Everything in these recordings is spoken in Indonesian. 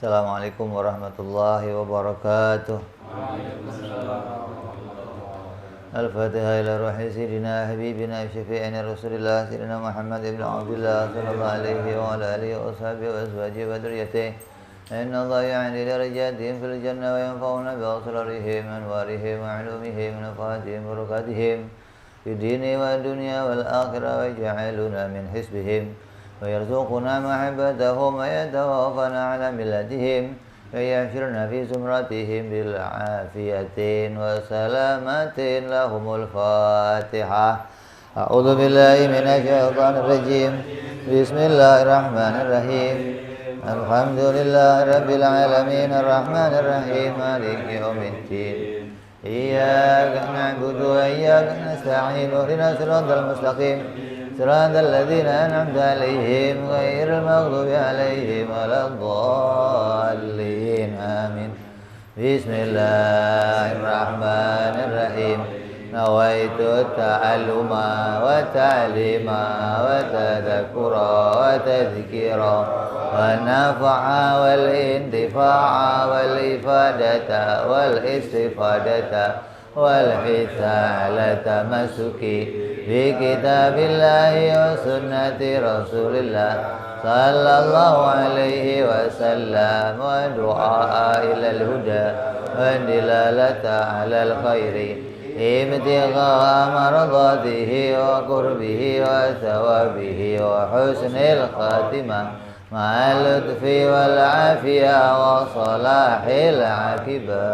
Assalamualaikum warahmatullahi wabarakatuh. Al-Fatihah ila ruhi Sayyidina Habibina Syafi'ina Rasulillah Sayyidina Muhammad ibn Abdullah sallallahu alaihi wa ala alihi wa sahbihi wa azwajihi wa dhurriyyatihi. Inna Allah ya'ni darajatihim fil jannah wa yanfa'una bi asrarihim anwarihim wa 'ulumihim nafahatihim barakatihim fid dini wa dunya wal akhirah wa yaj'aluna min hisbihim wa yarzuquna mahabbatahum wa yatawaffana 'ala millatihim ويحشرنا في زمرتهم بالعافية وسلامة لهم الفاتحة. أعوذ بالله من الشيطان الرجيم. بسم الله الرحمن الرحيم. الحمد لله رب العالمين الرحمن الرحيم مالك يوم الدين. إياك نعبد وإياك نستعين اهدنا الصراط المستقيم صراط الذين أنعمت عليهم غير المغضوب عليهم ولا الضالين آمين. بسم الله الرحمن الرحيم. نويت التعلم والتعليم والتذكر والتذكير والنفع والانتفاع والإفادة والاستفادة والحث على التمسك بكتاب الله وسنة رسول الله صلى الله عليه وسلم ودعاء إلى الهدى والدلالة على الخير ابتغاء مرضاته وقربه وثوابه وحسن الخاتمة مع اللطف والعافية وصلاح العاقبة.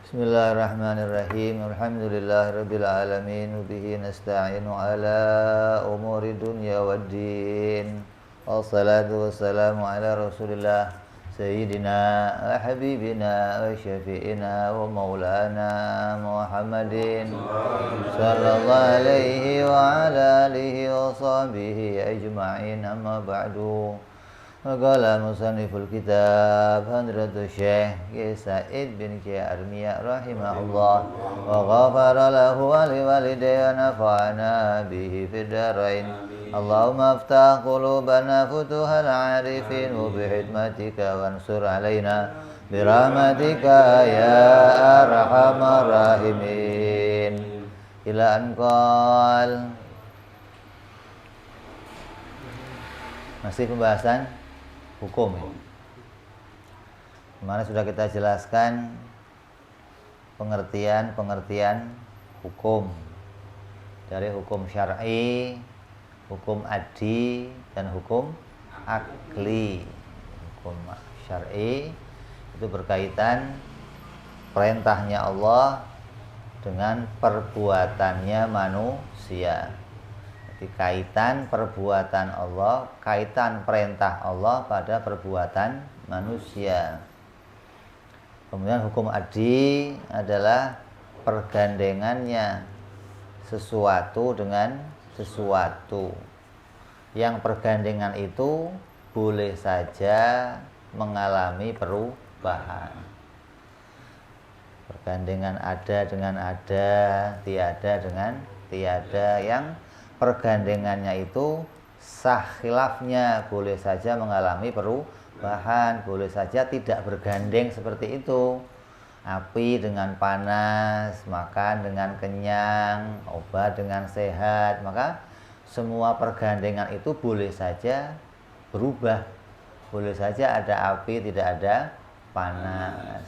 Bismillahirrahmanirrahim. Alhamdulillahirabbil alamin. Bihi nasta'inu ala umuri dunya waddin. Wassalatu wassalamu ala Rasulillah sayyidina wa habibina wa syafi'ina wa maulana Muhammadin sallallahu alaihi wa ala alihi wa sahbihi ajma'in. Amma ba'du. Qala musanniful kitab Hadratus Syekh Said bin Syekh Armiyah rahimahullah wa ghafara lahu wa liwalidayhi wa nafa'ana bihi fid dharain. Allahumma aftah qulubana futuhal arifin wa bihikmatika wansur alaina birahmatika ya arhamar rahimin. Ila anqal. Masih pembahasan hukum ya. Kemarin sudah kita jelaskan pengertian hukum dari hukum syar'i, hukum adi, dan hukum akli. Hukum syar'i itu berkaitan perintahnya Allah dengan perbuatannya manusia. Kaitan perbuatan Allah, kaitan perintah Allah pada perbuatan manusia. Kemudian hukum adi adalah pergandengannya sesuatu dengan sesuatu, yang pergandengan itu boleh saja mengalami perubahan. Pergandengan ada dengan ada, tiada dengan tiada, yang pergandengannya itu sah khilafnya, boleh saja mengalami perubahan, boleh saja tidak bergandeng seperti itu. Api dengan panas, makan dengan kenyang, obat dengan sehat, maka semua pergandengan itu boleh saja berubah. Boleh saja ada api, tidak ada panas.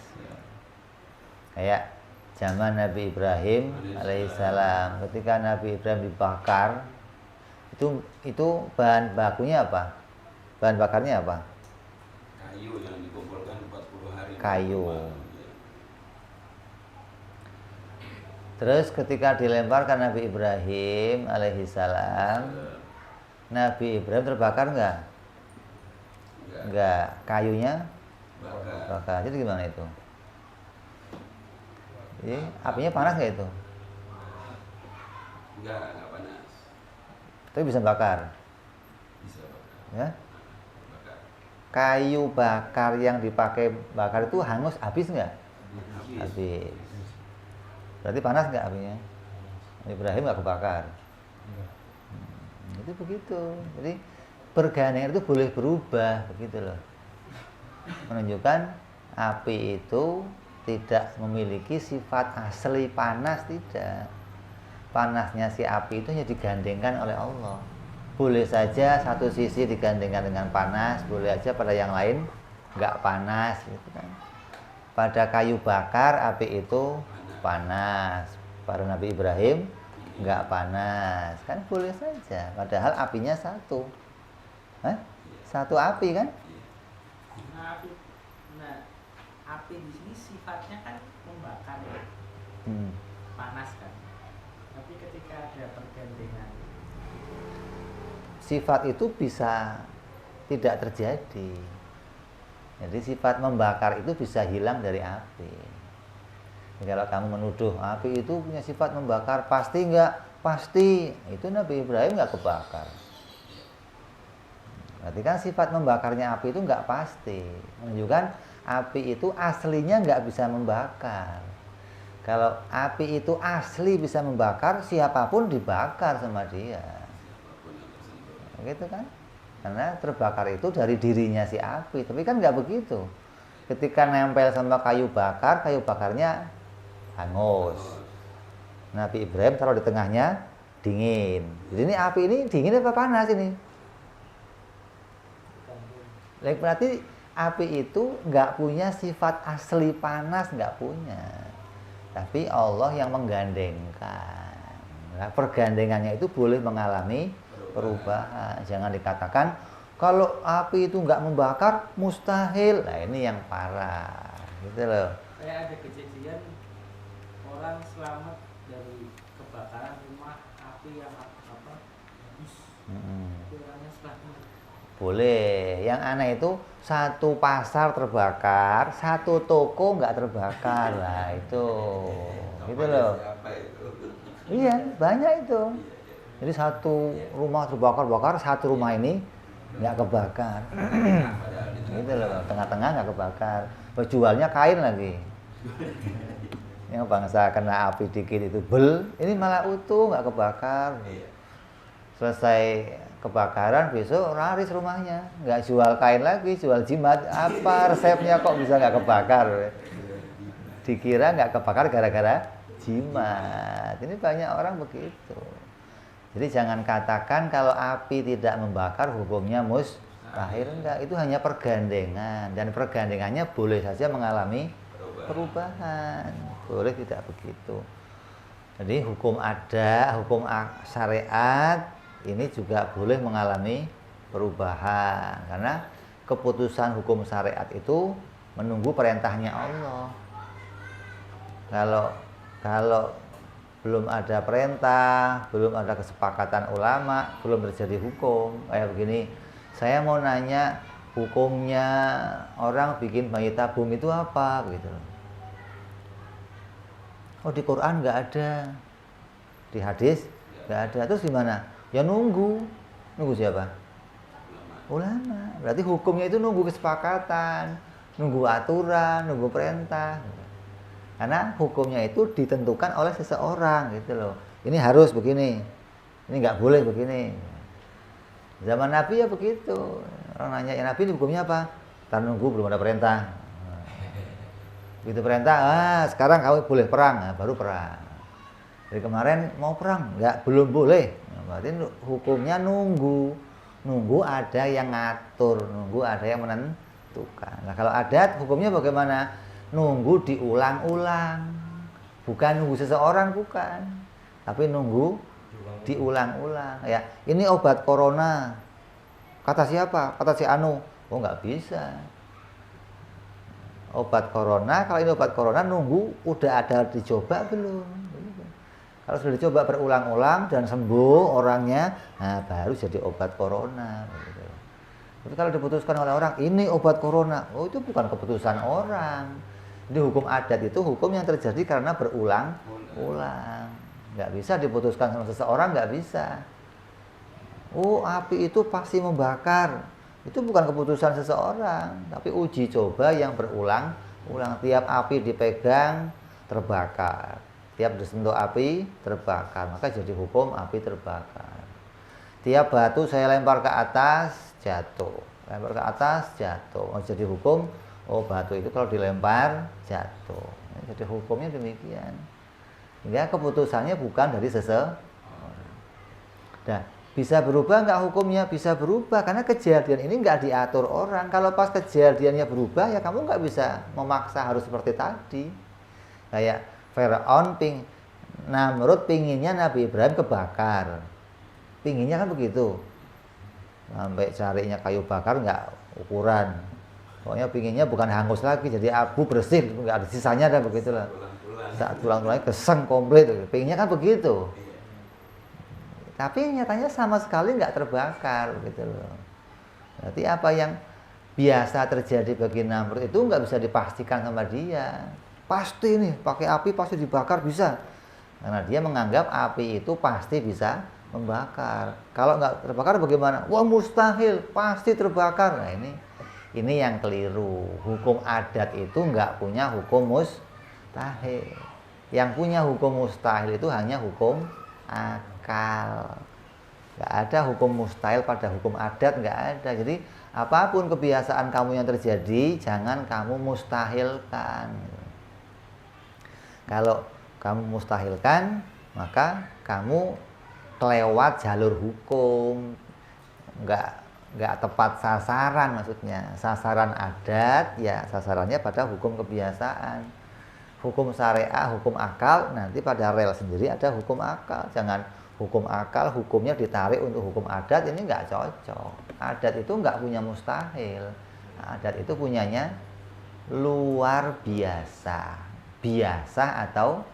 Kayak zaman Nabi Ibrahim alaihissalam, ketika Nabi Ibrahim dibakar, itu bahan bakunya apa? Bahan bakarnya apa? Kayu yang dikumpulkan 40 hari. Kayu. Terus ketika dilemparkan Nabi Ibrahim alaihissalam, Nabi Ibrahim terbakar enggak? Enggak. Kayunya bakar. Jadi gimana itu? Apinya panas nggak itu? Enggak panas. Tapi bisa bakar. Bisa bakar. Ya? Bakar. Kayu bakar yang dipakai bakar itu hangus habis nggak? Habis. Berarti panas nggak apinya? Ibrahim nggak kebakar. Itu begitu. Jadi pergandengan itu boleh berubah, begitu loh. menunjukkan api itu tidak memiliki sifat asli panas, tidak. Panasnya si api itu hanya digandengkan oleh Allah. Boleh saja satu sisi digandengkan dengan panas, boleh aja pada yang lain nggak panas gitu kan. Pada kayu bakar api itu panas, pada Nabi Ibrahim nggak panas, kan boleh saja. Padahal apinya satu, satu api kan? Nah, api di sini sifatnya kan membakar, panas kan. Tapi ketika ada pergandengan, sifat itu bisa tidak terjadi. Jadi sifat membakar itu bisa hilang dari api. Jadi kalau kamu menuduh api itu punya sifat membakar, pasti enggak? Pasti. Itu Nabi Ibrahim enggak kebakar. Berarti kan sifat membakarnya api itu enggak pasti. Menunjukkan api itu aslinya enggak bisa membakar. Kalau api itu asli bisa membakar, siapapun dibakar sama dia. Gitu kan? Karena terbakar itu dari dirinya si api. Tapi kan nggak begitu. Ketika nempel sama kayu bakarnya hangus. Nabi Ibrahim taruh di tengahnya dingin. Jadi ini api ini dingin apa panas ini? Berarti api itu nggak punya sifat asli panas, nggak punya. Tapi Allah yang menggandengkan. Nah, pergandengannya itu boleh mengalami perubahan. Jangan dikatakan kalau api itu nggak membakar mustahil. Nah ini yang parah, gitu loh. kayak ada kejadian orang selamat dari kebakaran rumah api yang habis. Itu orangnya selamat. Boleh. Yang aneh itu satu pasar terbakar, satu toko nggak terbakar. Lah itu, gitu loh. Iya, banyak itu. Jadi satu rumah terbakar, satu rumah ini nggak kebakar. Gitu loh, tengah-tengah nggak kebakar. Jualnya kain lagi. Yang bangsa kena api dikit itu ini malah utuh nggak kebakar. Selesai kebakaran besok laris rumahnya, nggak jual kain lagi, jual jimat. Apa resepnya kok bisa nggak kebakar? Dikira nggak kebakar gara-gara jimat. Ini banyak orang begitu. Jadi jangan katakan kalau api tidak membakar hukumnya mustahil. Enggak, itu hanya pergandengan. Dan pergandengannya boleh saja mengalami perubahan. Boleh tidak begitu. Jadi hukum ada, hukum syariat ini juga boleh mengalami perubahan. Karena keputusan hukum syariat itu menunggu perintahnya Allah. Kalau belum ada perintah, belum ada kesepakatan ulama, belum terjadi hukum. Kayak begini, saya mau nanya hukumnya orang bikin bayi tabung itu apa gitu. Oh di Quran nggak ada, di hadis nggak ada. Terus gimana? Ya nunggu siapa? Ulama. Berarti hukumnya itu nunggu kesepakatan, nunggu aturan, nunggu perintah. Karena hukumnya itu ditentukan oleh seseorang gitu loh. Ini harus begini, ini nggak boleh begini. Zaman Nabi ya begitu. Orang nanya ya Nabi ini hukumnya apa? Ntar nunggu belum ada perintah. Begitu perintah, sekarang kamu boleh perang, nah, baru perang. Dari kemarin mau perang, belum boleh. Nah, berarti hukumnya nunggu ada yang ngatur, nunggu ada yang menentukan. Nah kalau adat hukumnya bagaimana? Nunggu diulang-ulang, bukan nunggu seseorang, bukan, tapi nunggu diulang-ulang. Ya, ini obat corona, kata siapa? Kata si Anu. Oh nggak bisa. Obat corona, kalau ini obat corona nunggu udah ada dicoba belum? Kalau sudah dicoba berulang-ulang dan sembuh orangnya, nah baru jadi obat corona. Tapi kalau diputuskan oleh orang, ini obat corona, oh itu bukan keputusan orang. Jadi hukum adat itu hukum yang terjadi karena berulang-ulang. Nggak bisa diputuskan sama seseorang, nggak bisa. Oh api itu pasti membakar. Itu bukan keputusan seseorang, tapi uji coba yang berulang-ulang. Tiap api dipegang terbakar, tiap disentuh api terbakar, maka jadi hukum api terbakar. Tiap batu saya lempar ke atas jatuh, lempar ke atas jatuh. Oh, jadi hukum, oh batu itu kalau dilempar jatuh. Jadi hukumnya demikian. Hingga keputusannya bukan dari seseorang. Nah, bisa berubah nggak hukumnya? Bisa berubah karena kejadian ini nggak diatur orang. Kalau pas kejadiannya berubah ya kamu nggak bisa memaksa harus seperti tadi. Kayak Firaun Namrud pinginnya Nabi Ibrahim kebakar. Pinginnya kan begitu. Sampai carinya kayu bakar nggak ukuran. Pokoknya pinginnya bukan hangus lagi jadi abu bersih, nggak ada sisanya dan begitulah. Saat tulang-tulangnya keseng komplit. Pinginnya kan begitu. Tapi nyatanya sama sekali nggak terbakar gitu loh. Berarti apa yang biasa terjadi bagi Namrud itu nggak bisa dipastikan sama dia. Pasti nih pakai api pasti dibakar bisa. Karena dia menganggap api itu pasti bisa membakar. Kalau nggak terbakar bagaimana? Wah mustahil, pasti terbakar. Nah ini yang keliru. Hukum adat itu nggak punya hukum mustahil. Yang punya hukum mustahil itu hanya hukum akal. Nggak ada hukum mustahil pada hukum adat, nggak ada. Jadi apapun kebiasaan kamu yang terjadi, jangan kamu mustahilkan. Kalau kamu mustahilkan, maka kamu kelewat jalur hukum, nggak tepat sasaran maksudnya. Sasaran adat, ya sasarannya pada hukum kebiasaan. Hukum syariah, hukum akal, nanti pada rel sendiri ada hukum akal. Jangan hukum akal, hukumnya ditarik untuk hukum adat, ini nggak cocok. Adat itu nggak punya mustahil. Adat itu punyanya luar biasa. Biasa atau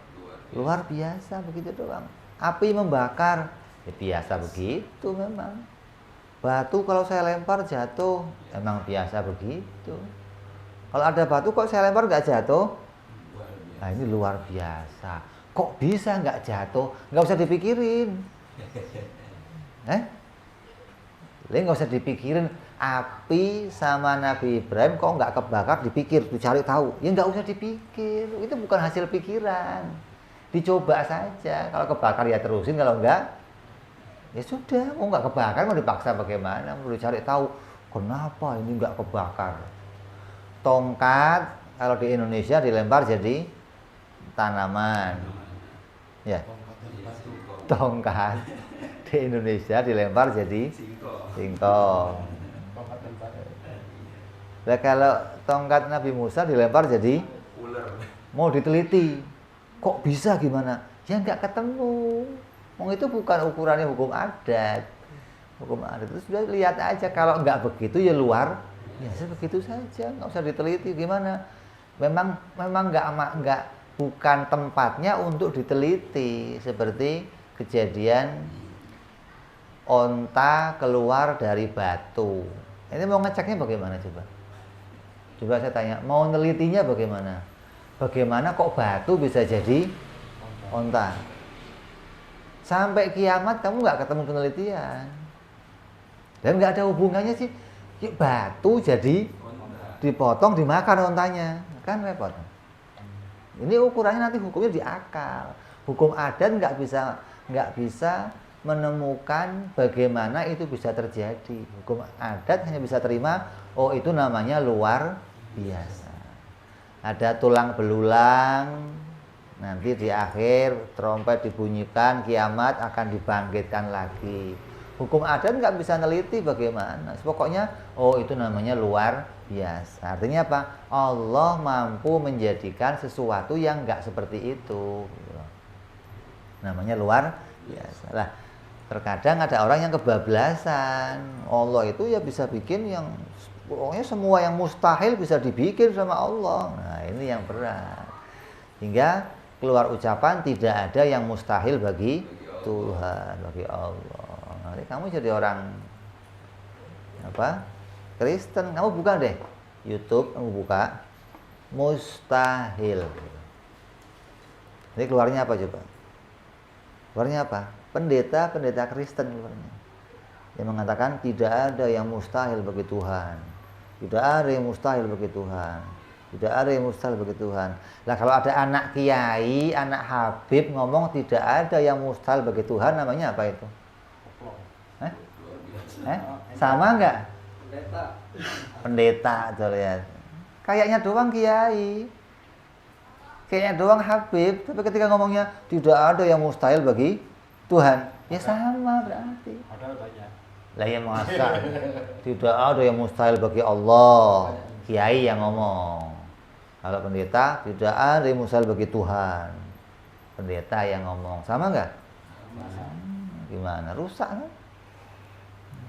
luar biasa, begitu doang. Api membakar, ya biasa begitu memang. Batu kalau saya lempar jatuh, emang biasa begitu. Kalau ada batu kok saya lempar nggak jatuh, nah ini luar biasa. Kok bisa nggak jatuh? Nggak usah dipikirin. Nggak usah dipikirin. Api sama Nabi Ibrahim kok nggak kebakar, dipikir, dicari tahu. Ya nggak usah dipikir, itu bukan hasil pikiran. Dicoba saja. Kalau kebakar ya terusin, kalau enggak ya sudah. Mau nggak kebakar mau dipaksa bagaimana? Mau dicari tahu kenapa ini nggak kebakar. Tongkat kalau di Indonesia dilempar jadi tanaman, ya. Tongkat di Indonesia dilempar jadi singkong. Nah, kalau tongkat Nabi Musa dilempar jadi ular. Mau diteliti, kok bisa gimana? Ya nggak ketemu. Itu bukan ukurannya hukum adat. Hukum adat itu sudah lihat aja. Kalau nggak begitu ya luar biasa begitu saja, nggak usah diteliti gimana. Memang nggak bukan tempatnya untuk diteliti. Seperti kejadian onta keluar dari batu. Ini mau ngeceknya bagaimana coba? Coba saya tanya, mau nelitinya bagaimana? Bagaimana kok batu bisa jadi onta? Sampai kiamat kamu nggak ketemu penelitian. Dan nggak ada hubungannya sih. Batu jadi dipotong, dimakan ontanya. Kan repot. Ini ukurannya nanti hukumnya di akal. Hukum adat nggak bisa menemukan bagaimana itu bisa terjadi. Hukum adat hanya bisa terima, oh itu namanya luar biasa. Ada tulang belulang, nanti di akhir trompet dibunyikan, kiamat akan dibangkitkan lagi. Hukum adat nggak bisa neliti bagaimana. Pokoknya, oh itu namanya luar biasa. Artinya apa? Allah mampu menjadikan sesuatu yang nggak seperti itu. Namanya luar biasa. Lah, terkadang ada orang yang kebablasan. Allah itu ya bisa bikin yang pokoknya semua yang mustahil bisa dibikin sama Allah. Nah ini yang berat. Hingga keluar ucapan tidak ada yang mustahil bagi Tuhan, bagi Allah. Nanti kamu jadi orang Kristen. Kamu buka deh YouTube, kamu buka mustahil. Ini keluarnya apa coba? Keluarnya apa? Pendeta Kristen keluarnya. Yang mengatakan tidak ada yang mustahil bagi Tuhan. Tidak ada yang mustahil bagi Tuhan. Tidak ada yang mustahil bagi Tuhan. Lah kalau ada anak kiai, anak habib ngomong tidak ada yang mustahil bagi Tuhan, namanya apa itu? Sama enggak? Pendeta tuh lihat. Kayaknya doang kiai. Kayaknya doang Habib, tapi ketika ngomongnya tidak ada yang mustahil bagi Tuhan. Ya sama berarti. Padahal banyak. Lah ya masa tidak ada yang mustahil bagi Allah. Kiai yang ngomong. Kalau pendeta tidak ada yang mustahil bagi Tuhan. Pendeta yang ngomong. Sama enggak? Gimana? Rusak kan?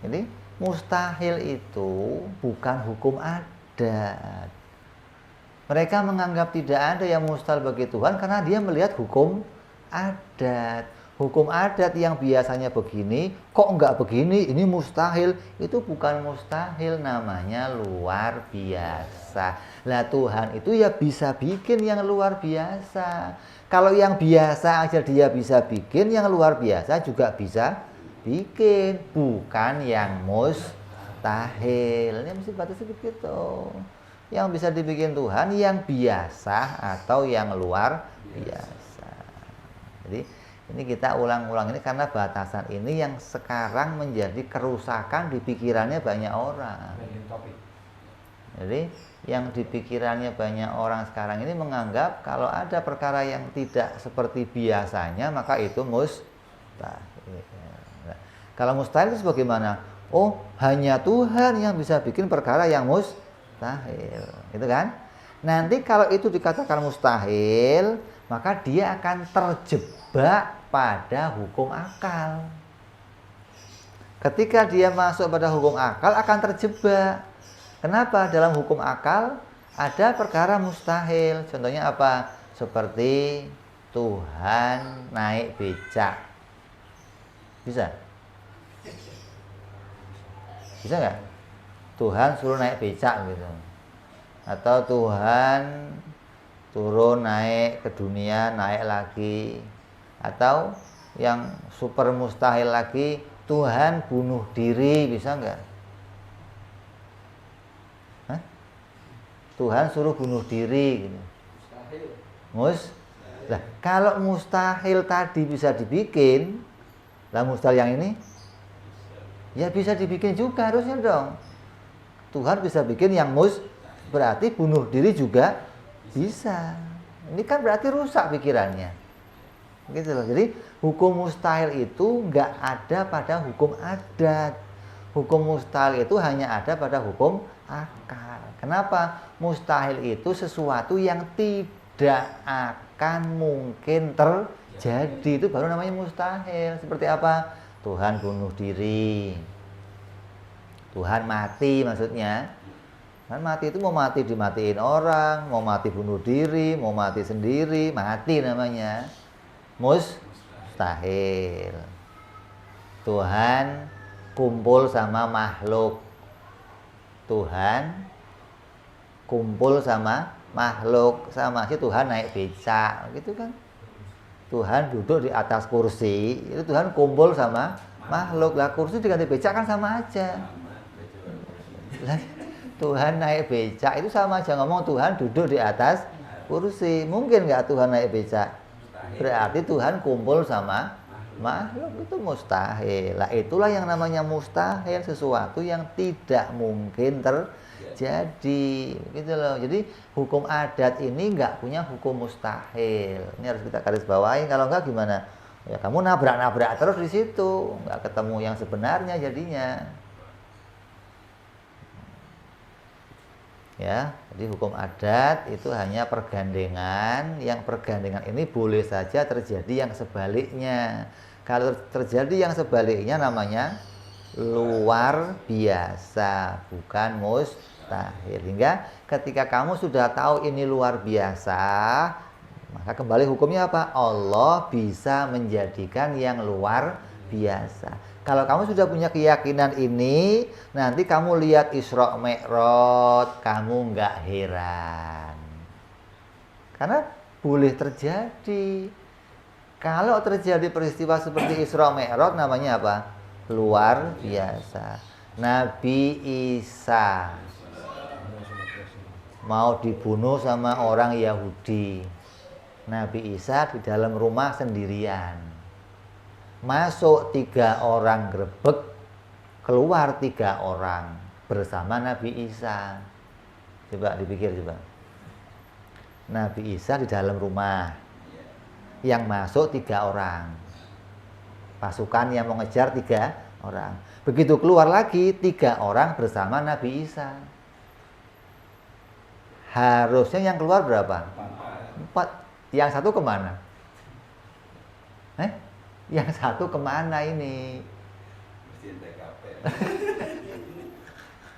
Jadi mustahil itu bukan hukum adat. Mereka menganggap tidak ada yang mustahil bagi Tuhan karena dia melihat hukum adat. Hukum adat yang biasanya begini, kok enggak begini, ini mustahil. Itu bukan mustahil, namanya luar biasa. Lah Tuhan itu ya bisa bikin yang luar biasa. Kalau yang biasa aja dia bisa bikin, yang luar biasa juga bisa bikin. Bukan yang mustahil. Ini mesti batasnya begitu. Yang bisa dibikin Tuhan yang biasa atau yang luar biasa. Jadi ini kita ulang-ulang ini karena batasan ini yang sekarang menjadi kerusakan di pikirannya banyak orang. Jadi yang di pikirannya banyak orang sekarang ini menganggap kalau ada perkara yang tidak seperti biasanya maka itu mustahil. Nah, kalau mustahil itu bagaimana? Oh, hanya Tuhan yang bisa bikin perkara yang mustahil, gitu kan? Nanti kalau itu dikatakan mustahil, maka dia akan terjebak pada hukum akal. Ketika dia masuk pada hukum akal akan terjebak. Kenapa? Dalam hukum akal ada perkara mustahil. Contohnya apa? Seperti Tuhan naik becak. Bisa? Bisa nggak? Tuhan suruh naik becak gitu. Atau Tuhan turun naik ke dunia, naik lagi. Atau yang super mustahil lagi, Tuhan bunuh diri, bisa nggak? Hah? Tuhan suruh bunuh diri gitu. Lah, kalau mustahil tadi bisa dibikin, lah mustahil yang ini ya bisa dibikin juga harusnya dong. Tuhan bisa bikin yang berarti bunuh diri juga bisa. Ini kan berarti rusak pikirannya. Gitu loh. Jadi hukum mustahil itu nggak ada pada hukum adat. Hukum mustahil itu hanya ada pada hukum akal. Kenapa? Mustahil itu sesuatu yang tidak akan mungkin terjadi. Itu baru namanya mustahil. Seperti apa? Tuhan bunuh diri. Tuhan mati maksudnya. Kan mati itu mau mati dimatiin orang, mau mati bunuh diri, mau mati sendiri, mati namanya. Mustahil. Tuhan kumpul sama makhluk. Tuhan kumpul sama makhluk, sama si Tuhan naik becak, gitu kan. Tuhan duduk di atas kursi, itu Tuhan kumpul sama makhluk. Lah kursi diganti becak kan sama aja. Tuhan naik becak itu sama aja ngomong Tuhan duduk di atas kursi. Mungkin nggak Tuhan naik becak? Berarti Tuhan kumpul sama makhluk, itu mustahil. Lah itulah yang namanya mustahil, sesuatu yang tidak mungkin terjadi, gitu loh. Jadi hukum adat ini nggak punya hukum mustahil. Ini harus kita garis bawahi. Kalau nggak gimana? Ya kamu nabrak-nabrak terus di situ, nggak ketemu yang sebenarnya jadinya. Ya, jadi hukum adat itu hanya pergandengan, yang pergandengan ini boleh saja terjadi yang sebaliknya. Kalau terjadi yang sebaliknya namanya luar biasa, bukan mustahil. Hingga ketika kamu sudah tahu ini luar biasa, maka kembali hukumnya apa? Allah bisa menjadikan yang luar biasa. Kalau kamu sudah punya keyakinan ini, nanti kamu lihat Isra Mi'raj, kamu nggak heran. Karena boleh terjadi. Kalau terjadi peristiwa seperti Isra Mi'raj, namanya apa? Luar biasa. Nabi Isa mau dibunuh sama orang Yahudi. Nabi Isa di dalam rumah sendirian. Masuk 3 orang grebek, keluar 3 orang. bersama Nabi Isa. Coba dipikir coba. Nabi Isa di dalam rumah, yang masuk 3 orang, pasukan yang mau ngejar 3 orang. Begitu keluar lagi 3 orang bersama Nabi Isa. Harusnya yang keluar berapa? 4. Yang satu kemana? Yang satu kemana ini? Bersihin TKP.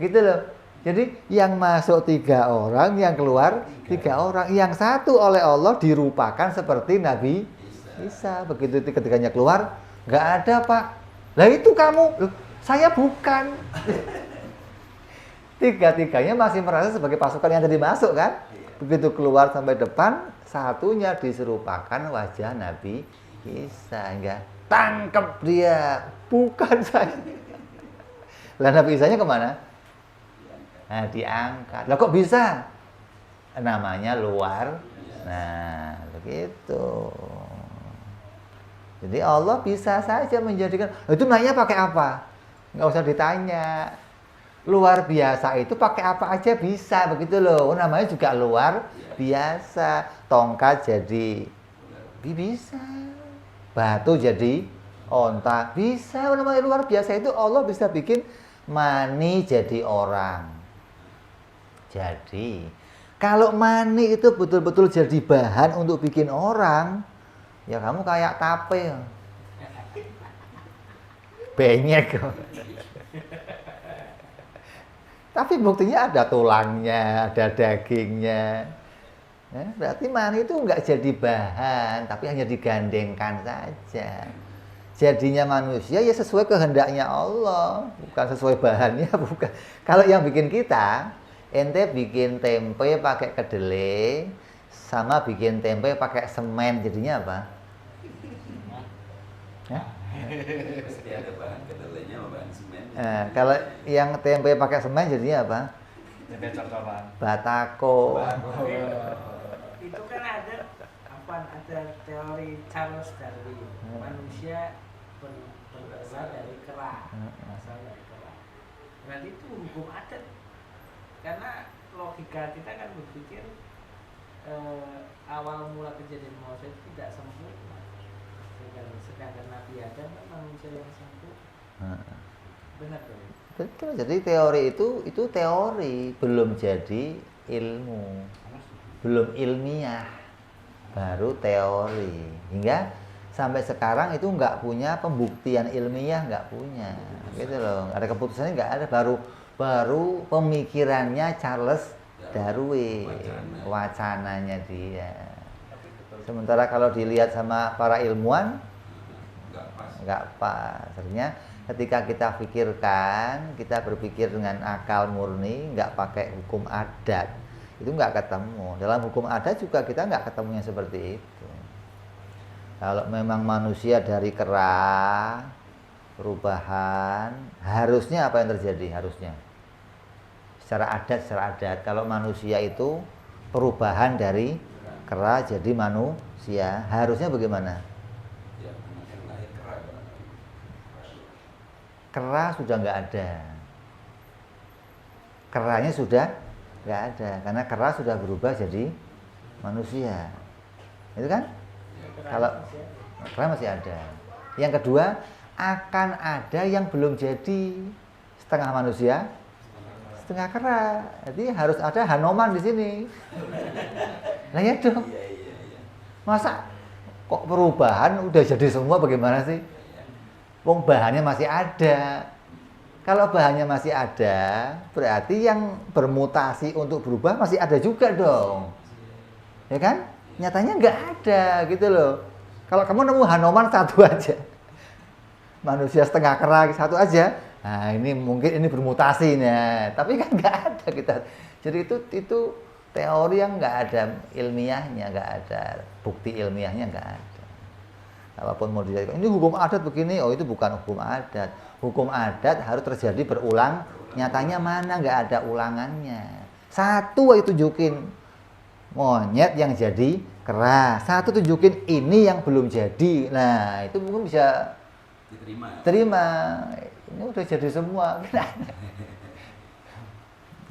Gitu loh. Jadi yang masuk 3 orang, yang keluar 3 orang. Yang satu oleh Allah dirupakan seperti Nabi Isa. Begitu ketikanya keluar, nggak ada Pak. Lah itu kamu, loh, saya bukan. 3-tiganya masih merasa sebagai pasukan yang tadi masuk kan. Begitu keluar sampai depan, satunya diserupakan wajah Nabi Isa. Enggak, tangkap dia, bukan saya. Lah Nabi Isanya kemana? Nah, diangkat. Lah kok bisa? Namanya luar. Nah, begitu. Jadi Allah bisa saja menjadikan. Itu nanya pakai apa? Nggak usah ditanya. Luar biasa itu pakai apa aja bisa, begitu loh. Namanya juga luar biasa. Tongkat jadi bisa. Batu jadi onta bisa. Namanya luar biasa itu Allah bisa bikin mani jadi orang. Jadi, kalau mani itu betul-betul jadi bahan untuk bikin orang, ya kamu kayak tape. Benyek. Tapi buktinya ada tulangnya, ada dagingnya. Ya, berarti mani itu enggak jadi bahan, tapi hanya digandengkan saja. Jadinya manusia ya sesuai kehendaknya Allah, bukan sesuai bahannya, bukan. Kalau yang bikin kita, ente bikin tempe pakai kedelai sama bikin tempe pakai semen, jadinya apa? Pasti ada bahan kedelainya sama bahan semen. Kalau yang tempe pakai semen jadinya apa? Tempe cor-coran. Batako. Itu kan ada teori Charles Darwin, manusia berasal dari kera, asal dari kera. Berarti itu hukum adat. Karena logika kita kan berpikir awal mula kejadian manusia itu tidak sempurna. Sedangkan Nabi Adam kan manusia yang sempurna. Benar tuh. Betul. Jadi teori itu teori, belum jadi ilmu, belum ilmiah, baru teori. Hingga sampai sekarang itu nggak punya pembuktian ilmiah, nggak punya, gitu loh. Ada keputusannya nggak ada, baru pemikirannya Charles Darwin, wacananya dia. Sementara kalau dilihat sama para ilmuwan nggak pas. Artinya ketika kita pikirkan, kita berpikir dengan akal murni, nggak pakai hukum adat, itu nggak ketemu. Dalam hukum adat juga kita nggak ketemu yang seperti itu. Kalau memang manusia dari kera, perubahan, harusnya apa yang terjadi? Harusnya secara adat, kalau manusia itu perubahan dari kera jadi manusia, harusnya bagaimana? Ya, yang lahir kera. Kera sudah nggak ada, keranya sudah nggak ada, karena kera sudah berubah jadi manusia, itu kan? Kalau kera masih ada. Yang kedua, akan ada yang belum jadi, setengah manusia, setengah kera. Jadi harus ada Hanoman di sini. Nah ya dong. Masa kok perubahan udah jadi semua, bagaimana sih? Wong bahannya masih ada. Kalau bahannya masih ada, berarti yang bermutasi untuk berubah masih ada juga dong. Ya kan? Nyatanya nggak ada gitu loh. Kalau kamu nemu Hanoman satu aja, manusia setengah kera satu aja, nah ini mungkin ini bermutasi nih. Tapi kan nggak ada kita. Jadi itu teori yang nggak ada ilmiahnya, nggak ada bukti ilmiahnya, nggak ada. Apapun mau dijadikan, ini hukum adat begini, oh itu bukan hukum adat. Hukum adat harus terjadi berulang. Nyatanya mana nggak ada ulangannya. Satu aja tunjukin monyet yang jadi kera, satu tunjukin ini yang belum jadi. Nah itu mungkin bisa diterima. Ini udah jadi semua.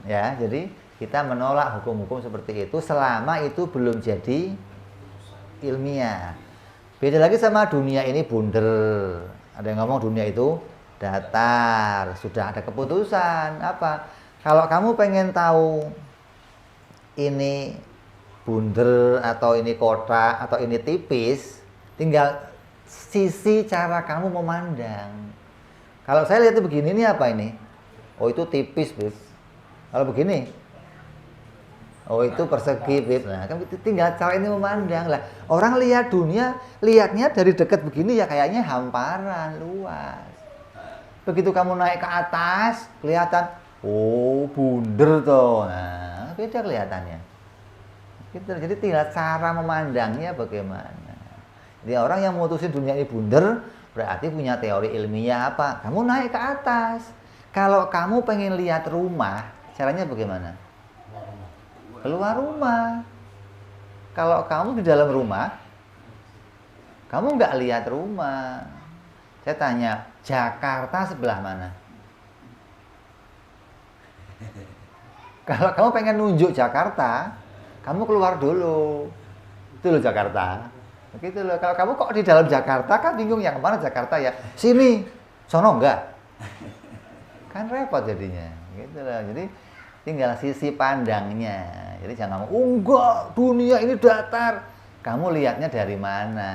Ya, jadi kita menolak hukum-hukum seperti itu selama itu belum jadi ilmiah. Beda lagi sama dunia ini bunder. Ada yang ngomong dunia itu datar, sudah ada keputusan. Apa? Kalau kamu pengen tahu ini bunder atau ini kotak atau ini tipis, tinggal sisi cara kamu memandang. Kalau saya lihat begini, ini apa ini? Oh, itu tipis, Bib. Kalau begini, oh, itu persegi, Bib. Nah, kan tinggal cara ini memandang lah. Orang lihat dunia, lihatnya dari dekat begini ya kayaknya hamparan luas. Begitu kamu naik ke atas, kelihatan, oh, bunder toh. Nah, beda kelihatannya. Gitu. Jadi tinggal cara memandangnya bagaimana. Jadi orang yang memutusin dunia ini bunder berarti punya teori ilmiah apa? Kamu naik ke atas. Kalau kamu pengen lihat rumah, caranya bagaimana? Keluar rumah. Kalau kamu di dalam rumah, kamu nggak lihat rumah. Saya tanya, Jakarta sebelah mana? Kalau kamu pengen nunjuk Jakarta, kamu keluar dulu. Itu loh Jakarta. Begitu loh. Kalau kamu kok di dalam Jakarta kan bingung yang mana Jakarta ya? Sini, sono enggak? Kan repot jadinya. Gitu loh. Jadi tinggal sisi pandangnya. Jadi jangan ngomong, enggak, dunia ini datar. Kamu lihatnya dari mana?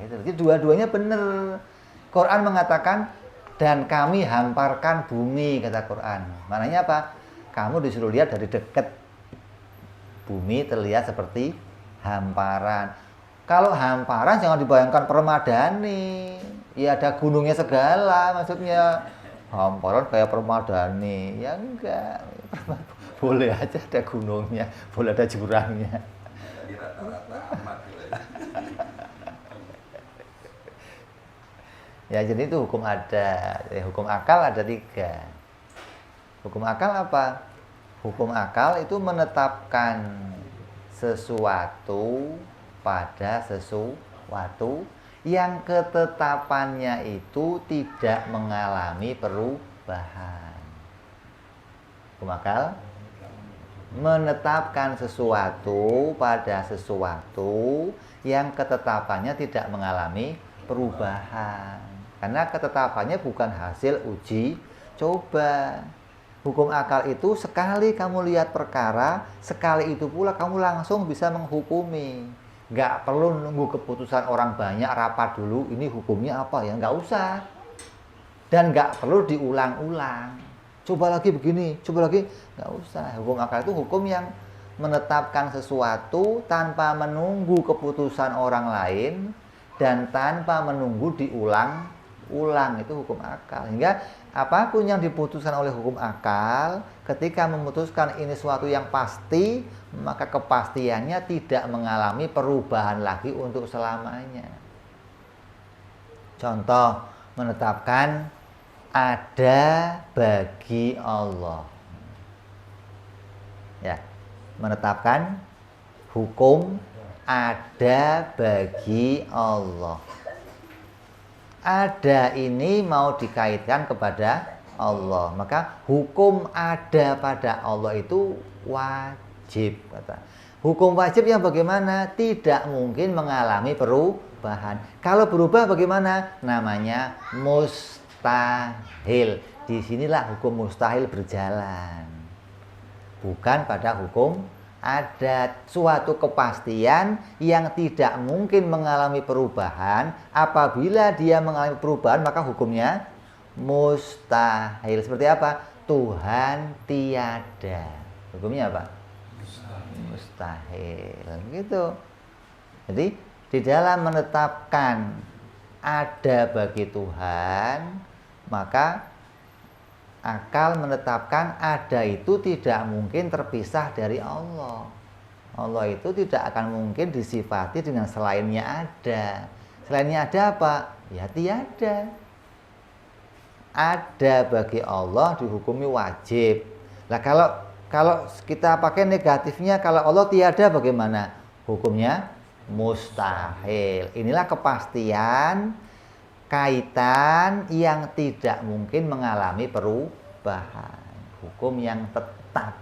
Gitu. Jadi dua-duanya benar. Quran mengatakan, dan kami hamparkan bumi, kata Quran. Maknanya apa? Kamu disuruh lihat dari dekat. Bumi terlihat seperti hamparan. Kalau hamparan jangan dibayangkan permadani. Ya ada gunungnya segala, maksudnya hamparan kayak permadani. Ya enggak. Boleh aja ada gunungnya, boleh ada jurangnya. Jadi rata-rata amat gitu. Ya, jadi itu hukum adat. Hukum akal ada 3. Hukum akal apa? Hukum akal itu menetapkan sesuatu pada sesuatu yang ketetapannya itu tidak mengalami perubahan. Hukum akal menetapkan sesuatu pada sesuatu yang ketetapannya tidak mengalami perubahan. Karena ketetapannya bukan hasil uji coba. Hukum akal itu sekali kamu lihat perkara, sekali itu pula kamu langsung bisa menghukumi. Nggak perlu nunggu keputusan orang banyak, rapat dulu, ini hukumnya apa ya, nggak usah. Dan nggak perlu diulang-ulang. Coba lagi begini, coba lagi, nggak usah. Hukum akal itu hukum yang menetapkan sesuatu tanpa menunggu keputusan orang lain dan tanpa menunggu diulang-ulang. Itu hukum akal. Hingga apapun yang diputuskan oleh hukum akal, ketika memutuskan ini suatu yang pasti, maka kepastiannya tidak mengalami perubahan lagi untuk selamanya. Contoh, menetapkan ada bagi Allah. Ya, menetapkan hukum ada bagi Allah. Ada ini mau dikaitkan kepada Allah, maka hukum ada pada Allah itu wajib, kata. Hukum wajib yang bagaimana? Tidak mungkin mengalami perubahan. Kalau berubah bagaimana? Namanya mustahil. Disinilah hukum mustahil berjalan. Bukan pada hukum adat, suatu kepastian yang tidak mungkin mengalami perubahan. Apabila dia mengalami perubahan, maka hukumnya mustahil. Seperti apa? Tuhan tiada. Hukumnya apa? Mustahil. Gitu. Jadi di dalam menetapkan ada bagi Tuhan, maka akal menetapkan ada itu tidak mungkin terpisah dari Allah. Allah itu tidak akan mungkin disifati dengan selainnya ada. Selainnya ada apa? Ya tiada. Ada bagi Allah dihukumi wajib. Nah kalau kita pakai negatifnya, kalau Allah tiada bagaimana? Hukumnya mustahil. Inilah kepastian kaitan yang tidak mungkin mengalami perubahan. hukum yang tetap.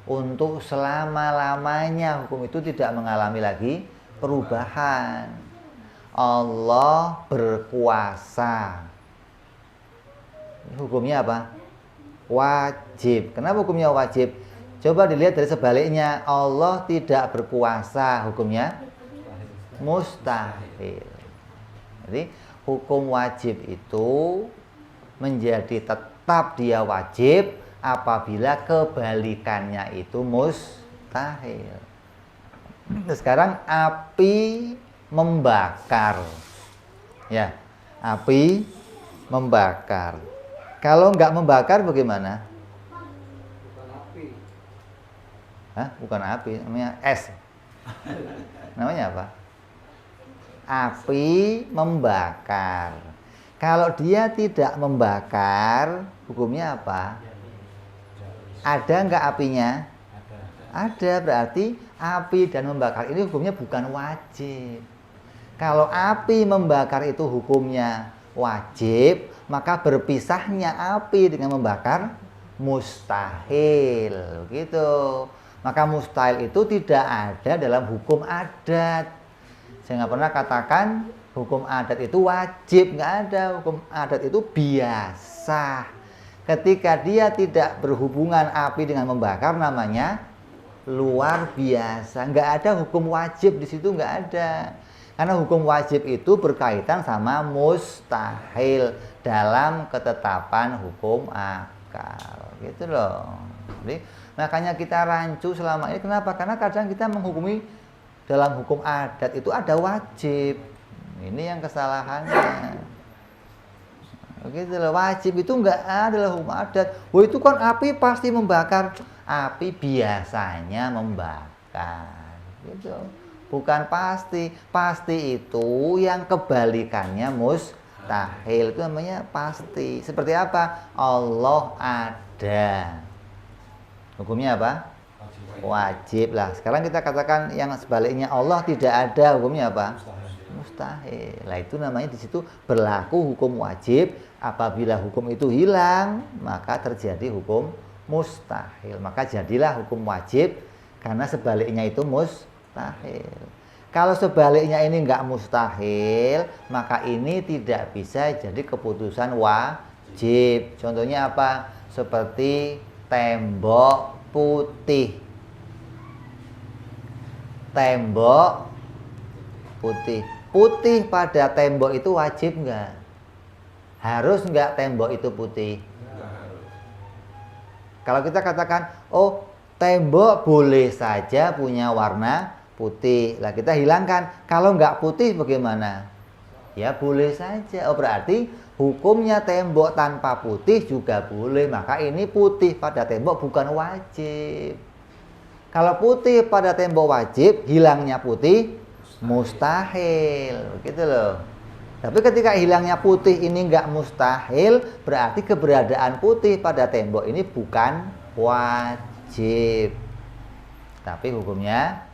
Untuk selama-lamanya hukum itu tidak mengalami lagi perubahan. Allah berkuasa. Hukumnya apa? Wajib. Kenapa hukumnya wajib? Coba dilihat dari sebaliknya. Allah tidak berkuasa, hukumnya mustahil. Jadi hukum wajib itu menjadi tetap dia wajib apabila kebalikannya itu mustahil. Nah, sekarang api membakar. Ya, api membakar. Kalau nggak membakar bagaimana? Bukan api. Hah? Bukan api, namanya es. Namanya apa? Api membakar. Kalau dia tidak membakar, hukumnya apa? Ada nggak apinya? Ada, berarti api dan membakar ini hukumnya bukan wajib. Kalau api membakar itu hukumnya wajib, maka berpisahnya api dengan membakar mustahil, begitu. Maka mustahil itu tidak ada dalam hukum adat. Saya nggak pernah katakan hukum adat itu wajib, nggak ada. Hukum adat itu biasa. Ketika dia tidak berhubungan api dengan membakar, namanya luar biasa. Nggak ada hukum wajib di situ, nggak ada. Karena hukum wajib itu berkaitan sama mustahil dalam ketetapan hukum akal, gitu loh. Jadi makanya kita rancu selama ini. Kenapa? Karena kadang kita menghukumi dalam hukum adat itu ada wajib. Ini yang kesalahannya. Begitu loh. Wajib itu enggak ada dalam hukum adat. Wah, itu kan api pasti membakar. Api biasanya membakar. Gitu. Bukan pasti. Pasti itu yang kebalikannya mustahil. Itu namanya pasti. Seperti apa? Allah ada. Hukumnya apa? Wajib lah. Sekarang kita katakan yang sebaliknya, Allah tidak ada, hukumnya apa? Mustahil. Lah itu namanya di situ berlaku hukum wajib. Apabila hukum itu hilang, maka terjadi hukum mustahil. Maka jadilah hukum wajib karena sebaliknya itu mustahil. Kalau sebaliknya ini enggak mustahil, maka ini tidak bisa jadi keputusan wajib. Contohnya apa? Seperti tembok putih. Tembok putih. Putih pada tembok itu wajib enggak? Harus enggak tembok itu putih? Kalau kita katakan, oh tembok boleh saja punya warna putih. Lah kita hilangkan. Kalau enggak putih bagaimana? Ya boleh saja. Oh berarti hukumnya tembok tanpa putih juga boleh. Maka ini putih pada tembok bukan wajib. Kalau putih pada tembok wajib, hilangnya putih mustahil. Begitu loh. Tapi ketika hilangnya putih ini enggak mustahil, berarti keberadaan putih pada tembok ini bukan wajib. Tapi hukumnya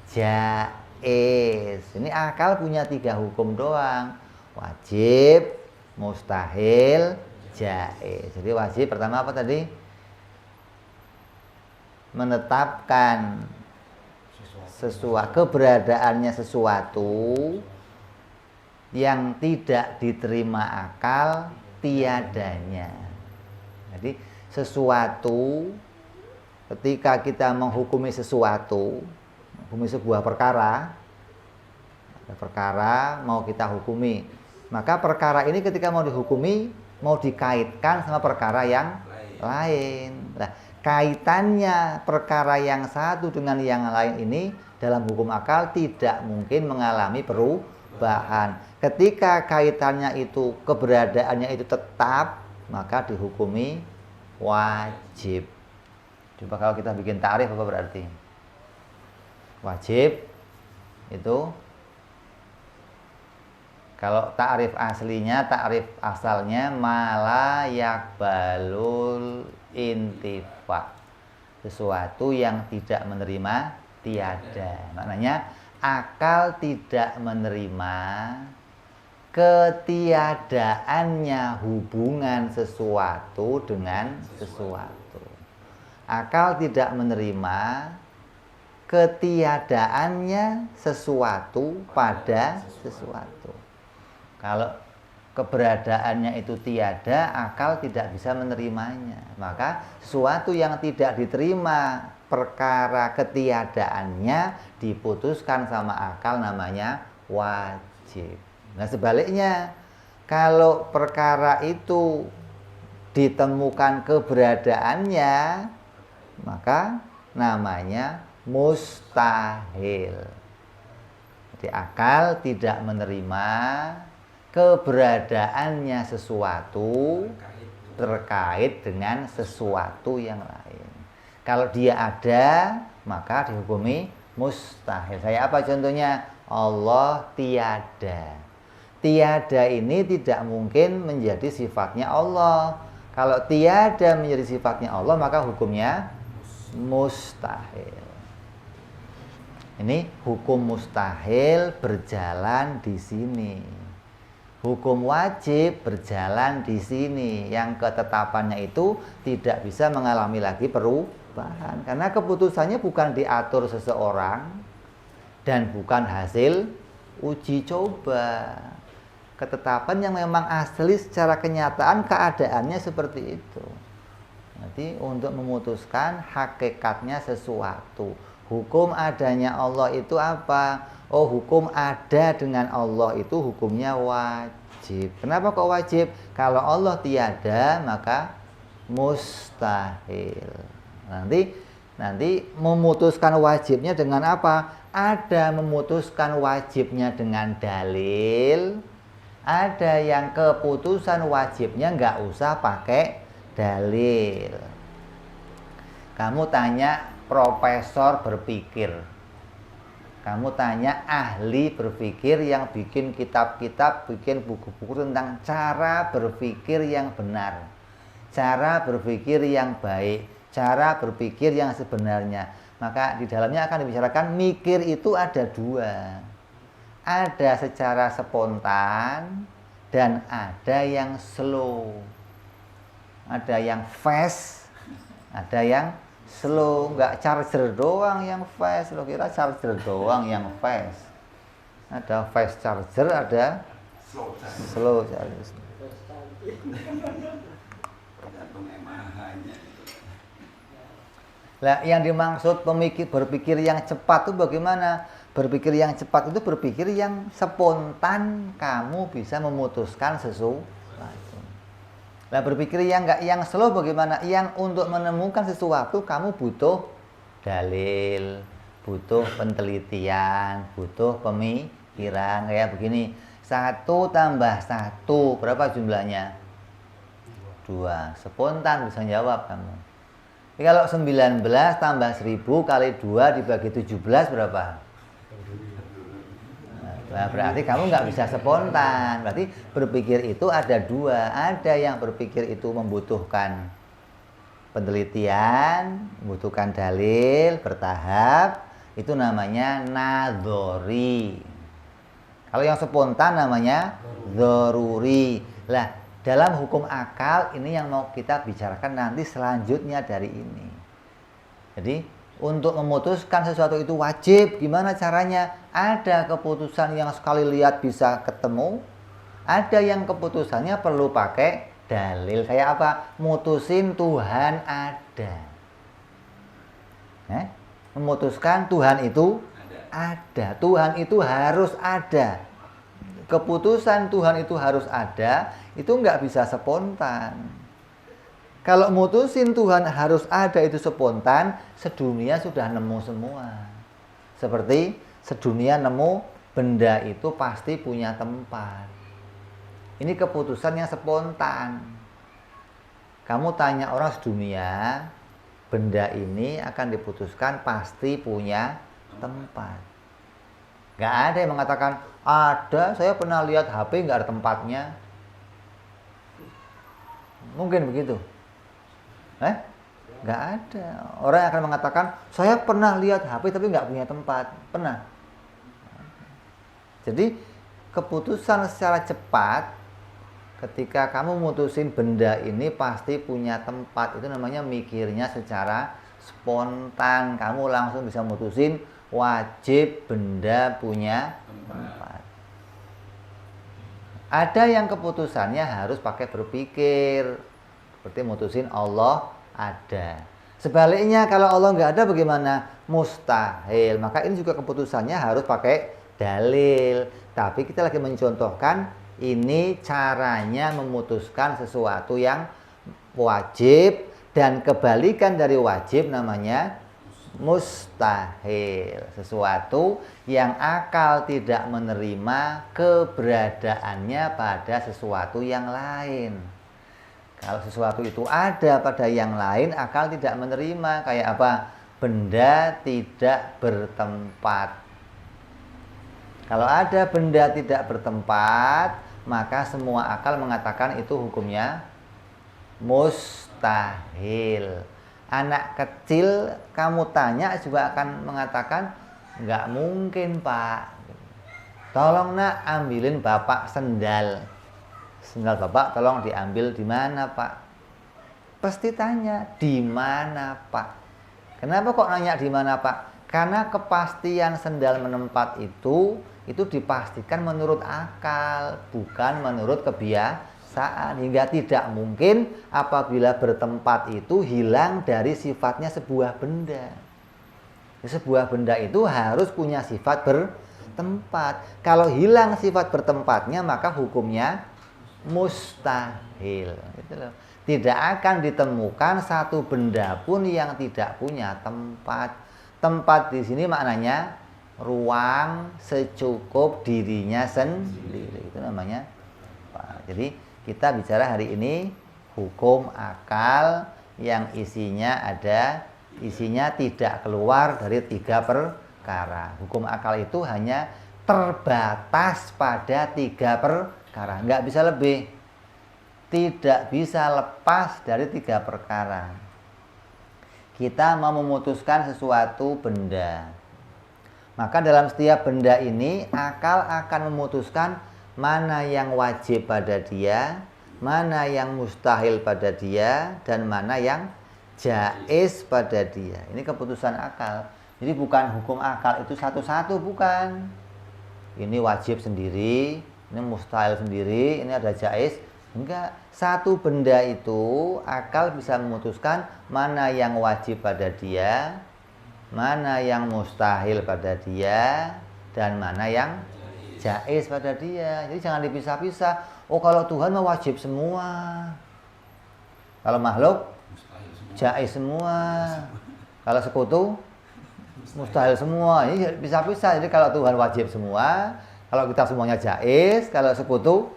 jaiz. Ini akal punya 3 hukum doang. Wajib, mustahil, jaiz. Jadi wajib pertama apa tadi? Menetapkan keberadaannya sesuatu yang tidak diterima akal tiadanya. Jadi sesuatu, ketika kita menghukumi sesuatu, menghukumi sebuah perkara, ada perkara mau kita hukumi, maka perkara ini ketika mau dihukumi mau dikaitkan sama perkara yang lain. Nah, kaitannya perkara yang satu dengan yang lain ini dalam hukum akal tidak mungkin mengalami perubahan. Ketika kaitannya itu, keberadaannya itu tetap, maka dihukumi wajib. Coba kalau kita bikin ta'rif apa berarti? Wajib itu, kalau ta'rif aslinya, ta'rif asalnya mala yakbalul intifa, sesuatu yang tidak menerima tiada. Maknanya akal tidak menerima ketiadaannya hubungan sesuatu dengan sesuatu. Akal tidak menerima ketiadaannya sesuatu pada sesuatu. Kalau keberadaannya itu tiada, akal tidak bisa menerimanya. Maka sesuatu yang tidak diterima perkara ketiadaannya diputuskan sama akal, namanya wajib. Nah sebaliknya, kalau perkara itu ditemukan keberadaannya, maka namanya mustahil. Jadi akal tidak menerima keberadaannya sesuatu terkait dengan sesuatu yang lain. Kalau dia ada, maka dihukumi mustahil. Saya apa contohnya? Allah tiada. Tiada ini tidak mungkin menjadi sifatnya Allah. Kalau tiada menjadi sifatnya Allah, maka hukumnya mustahil. Ini hukum mustahil berjalan di sini. Hukum wajib berjalan di sini. Yang ketetapannya itu tidak bisa mengalami lagi perubahan. Karena keputusannya bukan diatur seseorang dan bukan hasil uji coba. Ketetapan yang memang asli secara kenyataan keadaannya seperti itu. Nanti untuk memutuskan hakikatnya sesuatu. Hukum adanya Allah itu apa? Oh, hukum ada dengan Allah itu hukumnya wajib. Kenapa kok wajib? Kalau Allah tiada, maka mustahil. Nanti memutuskan wajibnya dengan apa? Ada memutuskan wajibnya dengan dalil. Ada yang keputusan wajibnya nggak usah pakai dalil. Kamu tanya profesor berpikir, kamu tanya ahli berpikir yang bikin kitab-kitab, bikin buku-buku tentang cara berpikir yang benar, cara berpikir yang baik, cara berpikir yang sebenarnya. Maka di dalamnya akan dibicarakan mikir itu ada dua. Ada secara spontan dan ada yang slow. Ada yang fast, ada yang slow. Nggak charger doang yang fast. Lo kira charger doang yang fast? Ada fast charger, ada slow charger. Lah yang dimaksud berpikir yang cepat itu bagaimana? Berpikir yang cepat itu berpikir yang spontan, kamu bisa memutuskan sesuatu. Nah, berpikir yang slow bagaimana? Yang untuk menemukan sesuatu kamu butuh dalil, butuh penelitian, butuh pemikiran. Kayak begini, 1 tambah 1 berapa jumlahnya? 2. Spontan bisa jawab kamu. Jadi kalau 19 tambah 1000 kali 2 dibagi 17 berapa? Nah, berarti kamu nggak bisa spontan. Berarti berpikir itu ada dua. Ada yang berpikir itu membutuhkan penelitian, membutuhkan dalil, bertahap. Itu namanya nadhori. Kalau yang spontan namanya dzaruri. Lah, dalam hukum akal ini yang mau kita bicarakan nanti selanjutnya dari ini. Jadi untuk memutuskan sesuatu itu wajib, gimana caranya? Ada keputusan yang sekali lihat bisa ketemu, ada yang keputusannya perlu pakai dalil. Kayak apa? Mutusin Tuhan ada. Memutuskan Tuhan itu ada. Tuhan itu harus ada. Keputusan Tuhan itu harus ada, itu nggak bisa spontan. Kalau mutusin Tuhan harus ada itu spontan, sedunia sudah nemu semua. Seperti sedunia nemu benda itu pasti punya tempat. Ini keputusan yang spontan. Kamu tanya orang sedunia, benda ini akan diputuskan pasti punya tempat. Gak ada yang mengatakan, ada, saya pernah lihat HP gak ada tempatnya. Mungkin begitu. Nggak ada. Orang yang akan mengatakan, saya pernah lihat HP tapi nggak punya tempat. Pernah. Jadi keputusan secara cepat, ketika kamu mutusin benda ini pasti punya tempat, itu namanya mikirnya secara spontan, kamu langsung bisa mutusin wajib benda punya tempat. Ada yang keputusannya harus pakai berpikir, seperti mutusin Allah ada. Sebaliknya kalau Allah nggak ada bagaimana? Mustahil. Maka ini juga keputusannya harus pakai dalil. Tapi kita lagi mencontohkan ini caranya memutuskan sesuatu yang wajib, dan kebalikan dari wajib namanya mustahil. Sesuatu yang akal tidak menerima keberadaannya pada sesuatu yang lain. Kalau sesuatu itu ada pada yang lain, akal tidak menerima. Kayak apa? Benda tidak bertempat. Kalau ada benda tidak bertempat, maka semua akal mengatakan itu hukumnya mustahil. Anak kecil kamu tanya juga akan mengatakan nggak mungkin pak. Tolong nak ambilin bapak sendal. Sendal bapak tolong diambil di mana pak? Pasti tanya di mana pak? Kenapa kok nanya di mana pak? Karena kepastian sendal menempat itu dipastikan menurut akal, bukan menurut kebiasaan. Hingga tidak mungkin apabila bertempat itu hilang dari sifatnya sebuah benda. Sebuah benda itu harus punya sifat bertempat. Kalau hilang sifat bertempatnya maka hukumnya mustahil. Gitu loh. Tidak akan ditemukan satu benda pun yang tidak punya tempat. Tempat di sini maknanya ruang secukup dirinya sendiri. Itu namanya. Jadi kita bicara hari ini hukum akal yang isinya tidak keluar dari 3 perkara. Hukum akal itu hanya terbatas pada 3 perkara, nggak bisa lebih, tidak bisa lepas dari 3 perkara. Kita mau memutuskan sesuatu benda, maka dalam setiap benda ini akal akan memutuskan mana yang wajib pada dia, mana yang mustahil pada dia, dan mana yang jaiz pada dia. Ini keputusan akal. Jadi bukan hukum akal itu satu-satu, bukan. Ini wajib sendiri, ini mustahil sendiri, ini ada jaiz. Enggak. Satu benda itu akal bisa memutuskan mana yang wajib pada dia, mana yang mustahil pada dia, dan mana yang jaiz pada dia. Jadi jangan dipisah-pisah. Oh kalau Tuhan mah wajib semua, kalau makhluk jaiz semua, kalau sekutu mustahil semua. Ini pisah-pisah. Jadi kalau Tuhan wajib semua, kalau kita semuanya jaiz, kalau sekutu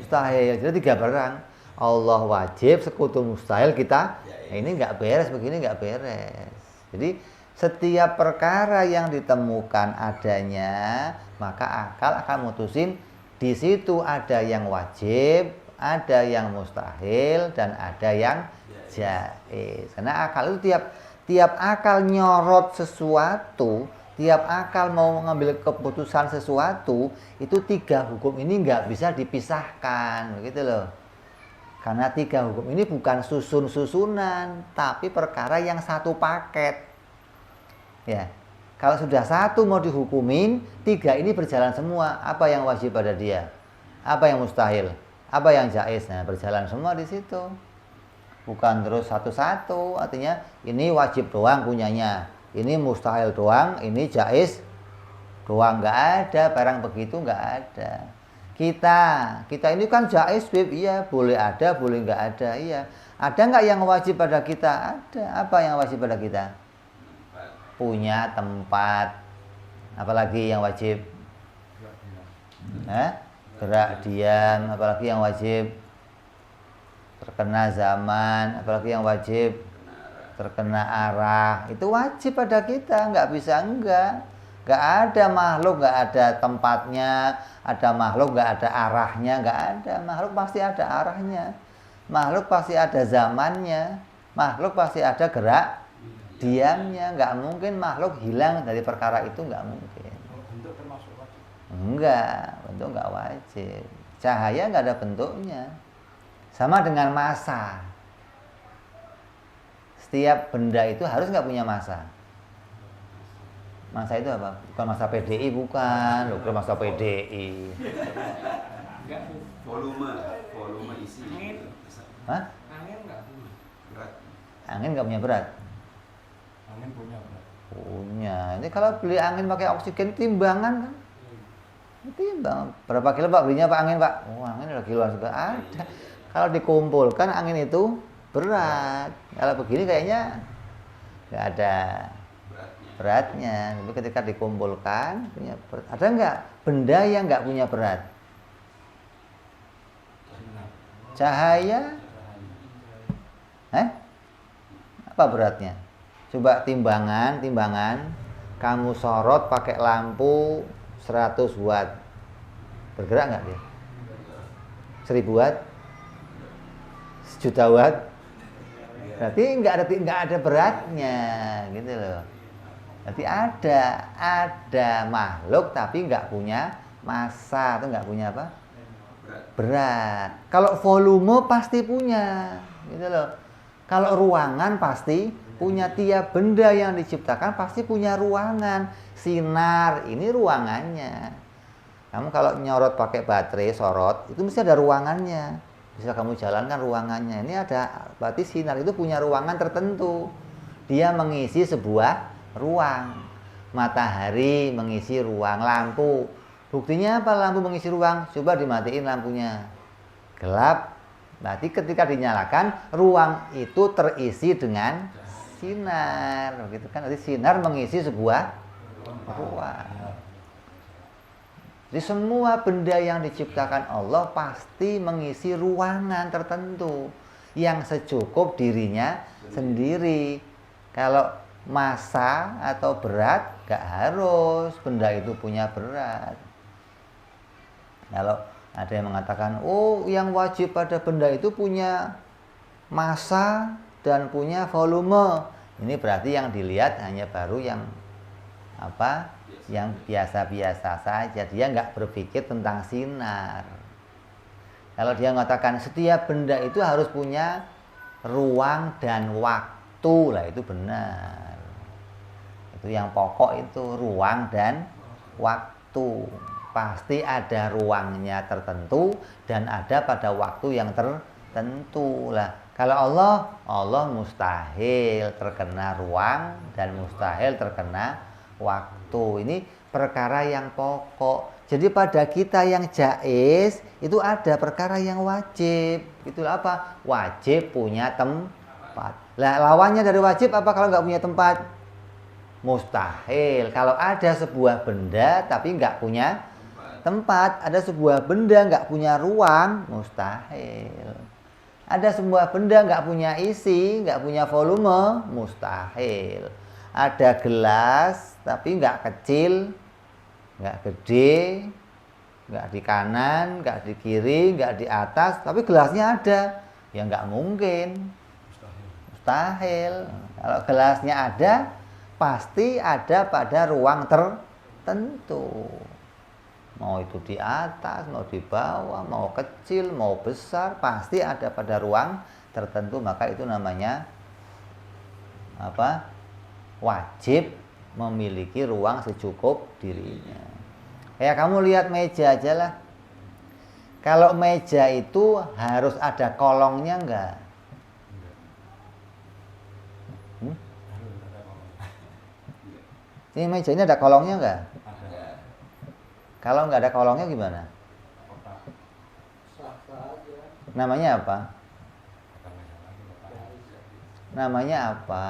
mustahil. Jadi 3 barang. Allah wajib, sekutu mustahil, kita ini nggak beres, begini nggak beres. Jadi setiap perkara yang ditemukan adanya, maka akal akan mutusin di situ ada yang wajib, ada yang mustahil, dan ada yang jaiz. Karena akal itu tiap akal nyorot sesuatu, tiap akal mau mengambil keputusan sesuatu, itu 3 hukum ini nggak bisa dipisahkan, begitu loh. Karena 3 hukum ini bukan susun-susunan, tapi perkara yang satu paket. Ya, kalau sudah satu mau dihukumin, 3 ini berjalan semua. Apa yang wajib pada dia? Apa yang mustahil? Apa yang jaiz? Nah, berjalan semua di situ. Bukan terus satu-satu. Artinya ini wajib doang punyanya, ini mustahil doang, ini jaiz doang. Nggak ada barang begitu, nggak ada. Kita ini kan jaiz, iya, boleh ada, boleh nggak ada, iya. Ada nggak yang wajib pada kita? Ada. Apa yang wajib pada kita? Punya tempat. Apalagi yang wajib? Gerak diam. Apalagi yang wajib? Terkena zaman. Apalagi yang wajib? Terkena arah. Itu wajib pada kita, nggak bisa enggak. Nggak ada makhluk nggak ada tempatnya, ada makhluk nggak ada arahnya, nggak ada. Makhluk pasti ada arahnya, makhluk pasti ada zamannya, makhluk pasti ada gerak diamnya. Nggak mungkin makhluk hilang dari perkara itu, nggak mungkin. Bentuk termasuk wajib? Enggak, bentuk nggak wajib. Cahaya nggak ada bentuknya. Sama dengan massa. setiap benda itu harus nggak punya massa. Massa itu apa? Bukan massa PDI, bukan. Loh, bukan massa PDI. Enggak tuh. Volume isi. Angin. Hah? Angin enggak punya. Berat. Angin nggak punya berat? Angin punya berat. Punya. Ini kalau beli angin pakai oksigen timbangan kan? Timbang. Berapa kilo Pak belinya Pak angin Pak? Oh angin udah kiloan juga ada. Kalau dikumpulkan angin itu berat. Kalau begini kayaknya nggak ada beratnya. Tapi ketika dikumpulkan punya berat. Ada nggak benda yang nggak punya berat? Cahaya? Apa beratnya? Coba timbangan. Kamu sorot pakai lampu 100 watt. Bergerak nggak dia? 1000 watt? 1.000.000 watt? Berarti nggak ada beratnya, gitu loh. Berarti ada makhluk tapi nggak punya massa atau nggak punya apa? Berat. Kalau volume pasti punya, gitu loh. Kalau ruangan pasti punya, tiap benda yang diciptakan pasti punya ruangan. Sinar ini ruangannya. Kamu kalau nyorot pakai baterai sorot itu mesti ada ruangannya. Bisa kamu jalankan ruangannya. Ini ada, berarti sinar itu punya ruangan tertentu. Dia mengisi sebuah ruang. Matahari mengisi ruang, lampu. Buktinya apa lampu mengisi ruang? Coba dimatiin lampunya. Gelap. Berarti ketika dinyalakan, ruang itu terisi dengan sinar. Begitu kan? Berarti sinar mengisi sebuah ruang. Jadi semua benda yang diciptakan Allah pasti mengisi ruangan tertentu yang secukup dirinya sendiri. Kalau massa atau berat, gak harus benda itu punya berat. Kalau ada yang mengatakan, oh yang wajib pada benda itu punya massa dan punya volume. Ini berarti yang dilihat hanya baru yang apa? Yang biasa-biasa saja. Dia nggak berpikir tentang sinar. Kalau dia mengatakan setiap benda itu harus punya ruang dan waktu, lah itu benar. Itu yang pokok itu, ruang dan waktu. Pasti ada ruangnya tertentu dan ada pada waktu yang tertentu lah. Kalau Allah mustahil terkena ruang dan mustahil terkena waktu. Ini perkara yang pokok. Jadi pada kita yang jaiz itu ada perkara yang wajib. Itulah apa? Wajib punya tempat. Lah lawannya dari wajib apa kalau nggak punya tempat? Mustahil. Kalau ada sebuah benda tapi nggak punya tempat, ada sebuah benda nggak punya ruang, mustahil. Ada sebuah benda nggak punya isi, nggak punya volume, mustahil. Ada gelas tapi nggak kecil, nggak gede, nggak di kanan, nggak di kiri, nggak di atas, tapi gelasnya ada, ya nggak mungkin, mustahil. Kalau gelasnya ada, pasti ada pada ruang tertentu. Mau itu di atas, mau di bawah, mau kecil, mau besar, pasti ada pada ruang tertentu. Maka itu namanya apa? Wajib memiliki ruang secukup dirinya. Kayak kamu lihat meja aja lah. Kalau meja itu harus ada kolongnya enggak? Ini meja ini ada kolongnya enggak? Kalau nggak ada kolongnya gimana? Namanya apa? Namanya apa?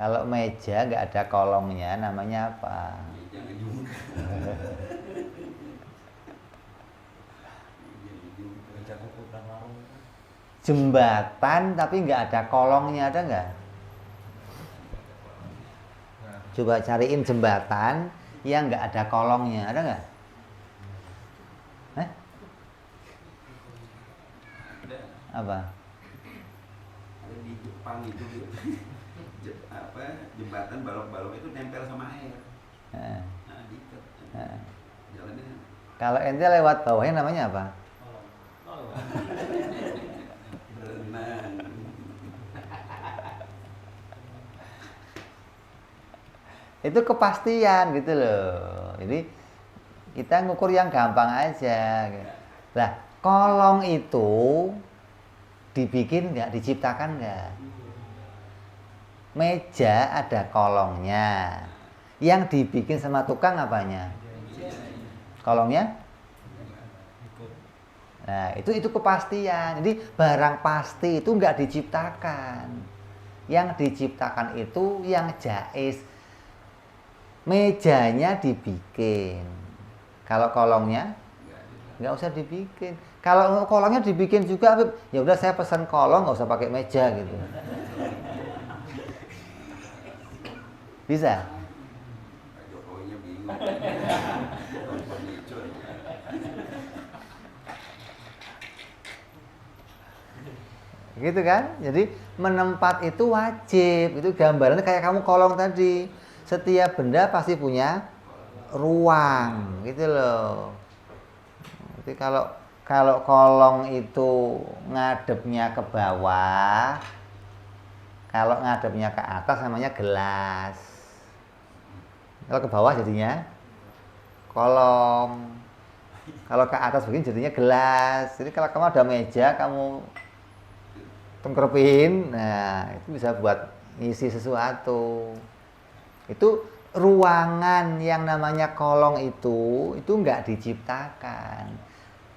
Kalau meja nggak ada kolongnya, namanya apa? Jembatan tapi nggak ada kolongnya, ada nggak? Coba cariin jembatan yang nggak ada kolongnya, ada nggak? Apa? Ada di Jepang itu jembatan balok-balok itu nempel sama air. Nah, diikat. Jalannya. Kalau ente lewat bawahnya namanya apa? Berenang. Itu kepastian gitu loh. Jadi kita ngukur yang gampang aja. Lah, kolong itu dibikin nggak, diciptakan nggak? Meja ada kolongnya. Yang dibikin sama tukang apanya? Kolongnya? Nah, itu kepastian. Jadi barang pasti itu nggak diciptakan. Yang diciptakan itu yang jaiz. Mejanya dibikin. Kalau kolongnya nggak usah dibikin. Kalau kolongnya dibikin juga, ya udah saya pesan kolong, nggak usah pakai meja gitu. Bisa? Pak Jokowinya bingung. Furniture. Gitu kan? Jadi menempat itu wajib. Itu gambarannya kayak kamu kolong tadi. Setiap benda pasti punya ruang, gitu loh. Jadi kalau kolong itu ngadepnya ke bawah, kalau ngadepnya ke atas namanya gelas. Kalau ke bawah jadinya kolong. Kalau ke atas begini jadinya gelas. Jadi kalau kamu ada meja, kamu tengkrepin, nah itu bisa buat ngisi sesuatu. Itu ruangan yang namanya kolong itu nggak diciptakan.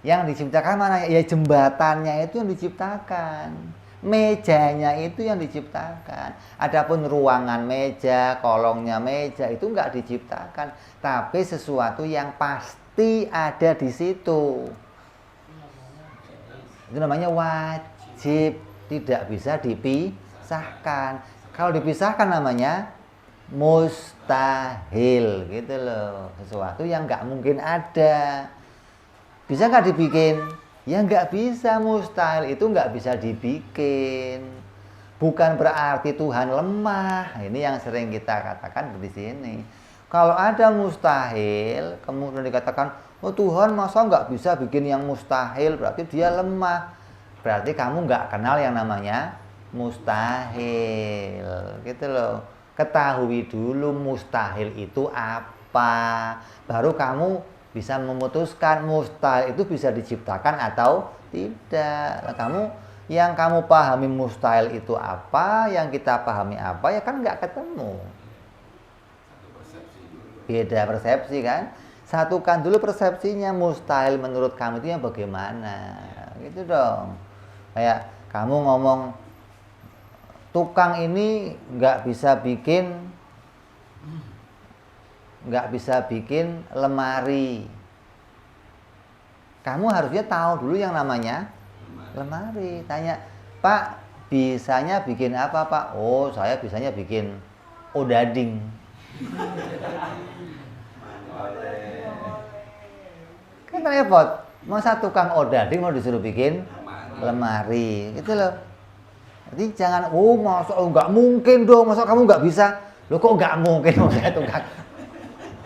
Yang diciptakan mana? Ya jembatannya itu yang diciptakan. Mejanya itu yang diciptakan. Adapun ruangan meja, kolongnya meja itu nggak diciptakan, tapi sesuatu yang pasti ada di situ. Itu namanya wajib, tidak bisa dipisahkan. Kalau dipisahkan namanya mustahil, gitu loh. Sesuatu yang nggak mungkin ada. Bisa nggak dibikin? Ya nggak bisa, mustahil itu nggak bisa dibikin. Bukan berarti Tuhan lemah. Ini yang sering kita katakan di sini. Kalau ada mustahil, kemudian dikatakan, oh Tuhan masa nggak bisa bikin yang mustahil, berarti dia lemah. Berarti kamu nggak kenal yang namanya mustahil, gitu loh. Ketahui dulu mustahil itu apa, baru kamu bisa memutuskan mustahil itu bisa diciptakan atau tidak. Nah, yang kamu pahami mustahil itu apa, yang kita pahami apa, ya kan nggak ketemu. Beda persepsi kan. Satukan dulu persepsinya, mustahil menurut kamu itu yang bagaimana, gitu dong. Kayak kamu ngomong tukang ini nggak bisa bikin lemari. Kamu harusnya tahu dulu yang namanya lemari. Tanya, Pak, bisanya bikin apa, Pak? Oh, saya bisanya bikin odading. Kan repot. Masa tukang odading mau disuruh bikin lemari, gitu loh. Jadi jangan, masa nggak mungkin dong, masa kamu nggak bisa? Loh kok nggak mungkin, saya tukang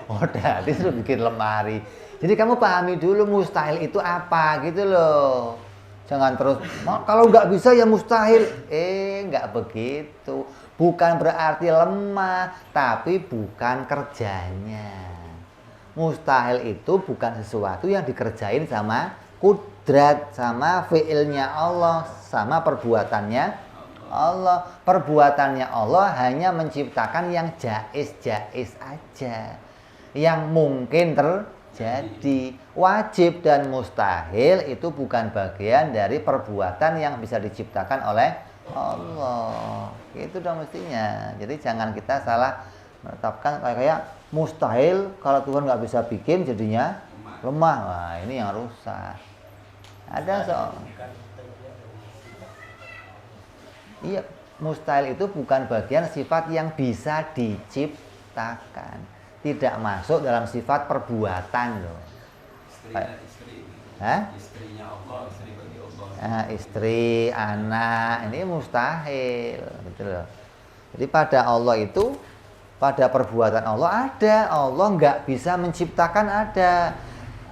odading disuruh bikin lemari. Jadi kamu pahami dulu mustahil itu apa, gitu loh. Jangan terus, kalau nggak bisa ya mustahil. Nggak begitu. Bukan berarti lemah, tapi bukan kerjanya. Mustahil itu bukan sesuatu yang dikerjain sama kudrat, sama fiilnya Allah, sama perbuatannya Allah. Perbuatannya Allah hanya menciptakan yang jaiz-jaiz aja, yang mungkin terjadi. Wajib dan mustahil itu bukan bagian dari perbuatan yang bisa diciptakan oleh Allah. Itu dong mestinya. Jadi jangan kita salah menetapkan kayak mustahil kalau Tuhan nggak bisa bikin jadinya lemah. Wah, ini yang rusak. Ada soal. Iya, mustahil itu bukan bagian sifat yang bisa diciptakan. Tidak masuk dalam sifat perbuatan loh. Istrinya Allah, istri bagi Allah. Nah, istri, anak, ini mustahil, gitu loh. Jadi pada Allah itu, pada perbuatan Allah ada, Allah nggak bisa menciptakan ada.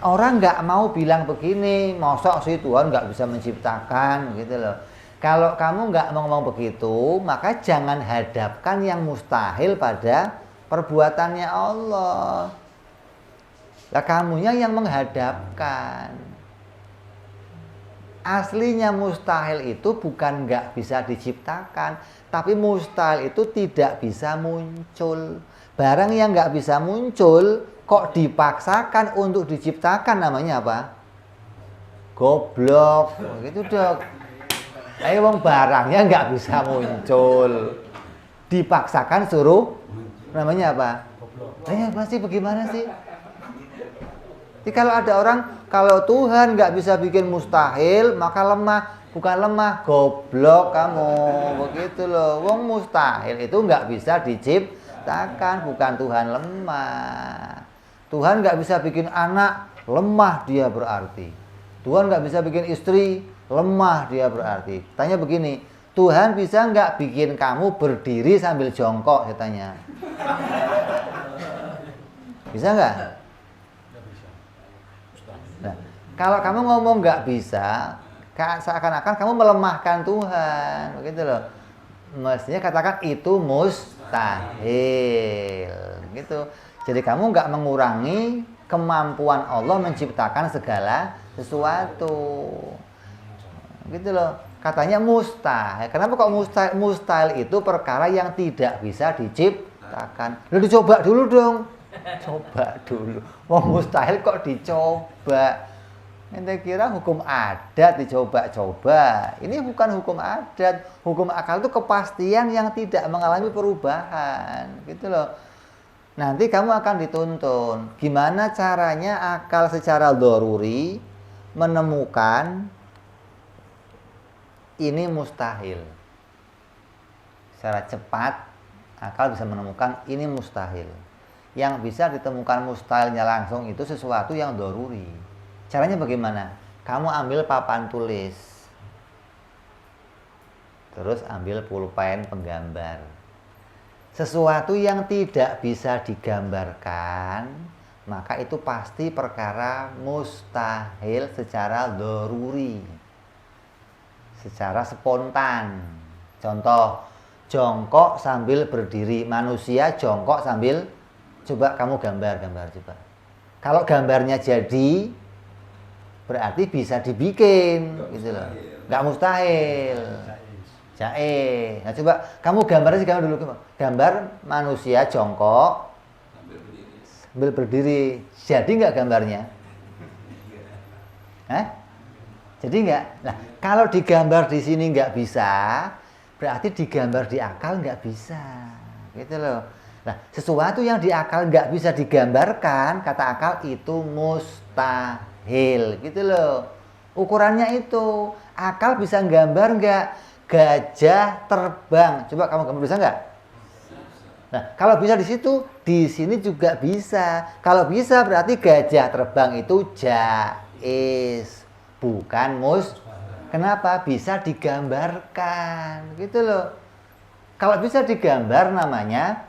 Orang nggak mau bilang begini, masa sih Tuhan nggak bisa menciptakan, gitu loh. Kalau kamu nggak mau ngomong begitu, maka jangan hadapkan yang mustahil pada perbuatannya Allah. Lah kamunya yang menghadapkan. Aslinya mustahil itu bukan nggak bisa diciptakan, tapi mustahil itu tidak bisa muncul. Barang yang nggak bisa muncul, kok dipaksakan untuk diciptakan, namanya apa? Goblok. Gitu dok. Ayo wong barangnya nggak bisa muncul, dipaksakan suruh, namanya apa? Pasti bagaimana sih? Jadi kalau ada orang, kalau Tuhan nggak bisa bikin mustahil, maka lemah. Bukan lemah, goblok kamu. Begitu loh. Wong mustahil itu nggak bisa diciptakan, bukan Tuhan lemah. Tuhan nggak bisa bikin anak, lemah dia berarti. Tuhan nggak bisa bikin istri, lemah dia berarti. Tanya begini, Tuhan bisa nggak bikin kamu berdiri sambil jongkok? Saya tanya. Bisa nggak? Nah, kalau kamu ngomong nggak bisa, seakan-akan kamu melemahkan Tuhan, begitu loh. Mestinya katakan itu mustahil, gitu. Jadi kamu nggak mengurangi kemampuan Allah menciptakan segala sesuatu, gitu loh. Katanya mustahil. Kenapa kok mustahil? Mustahil itu perkara yang tidak bisa diciptakan. Lalu dicoba dulu dong. Coba dulu. Wong mustahil kok dicoba? Ente kira hukum adat dicoba-coba. Ini bukan hukum adat. Hukum akal itu kepastian yang tidak mengalami perubahan. Gitu loh. Nanti kamu akan dituntun. Gimana caranya akal secara doruri menemukan ini mustahil. Secara cepat akal bisa menemukan ini mustahil. Yang bisa ditemukan mustahilnya langsung itu sesuatu yang doruri. Caranya bagaimana? Kamu ambil papan tulis, terus ambil pulpen penggambar. Sesuatu yang tidak bisa digambarkan, maka itu pasti perkara mustahil secara doruri, secara spontan. Contoh, jongkok sambil berdiri. Manusia jongkok sambil, coba kamu gambar coba. Kalau gambarnya jadi, berarti bisa dibikin, gitu loh. Nggak mustahil. Jaiz. Nah coba kamu gambarnya sih, kamu dulu gambar manusia jongkok sambil berdiri. Jadi nggak gambarnya? Jadi nggak? Nah kalau digambar di sini nggak bisa, berarti digambar di akal nggak bisa, gitu loh. Nah sesuatu yang di akal nggak bisa digambarkan, kata akal itu mustahil, gitu loh. Ukurannya itu, akal bisa gambar nggak? Gajah terbang, coba kamu gambar, bisa nggak? Nah kalau bisa di situ, di sini juga bisa. Kalau bisa berarti gajah terbang itu jaiz, bukan Kenapa? Bisa digambarkan, gitu loh. Kalau bisa digambar namanya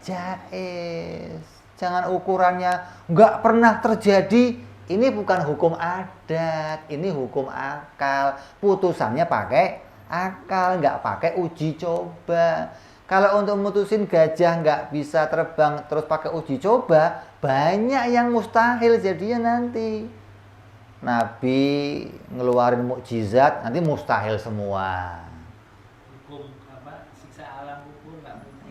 jaiz. Jangan ukurannya nggak pernah terjadi. Ini bukan hukum adat, ini hukum akal. Putusannya pakai akal, nggak pakai uji coba. Kalau untuk mutusin gajah nggak bisa terbang terus pakai uji coba, banyak yang mustahil jadinya nanti. Nabi ngeluarin mukjizat, nanti mustahil semua. Hukum siksa alam hukum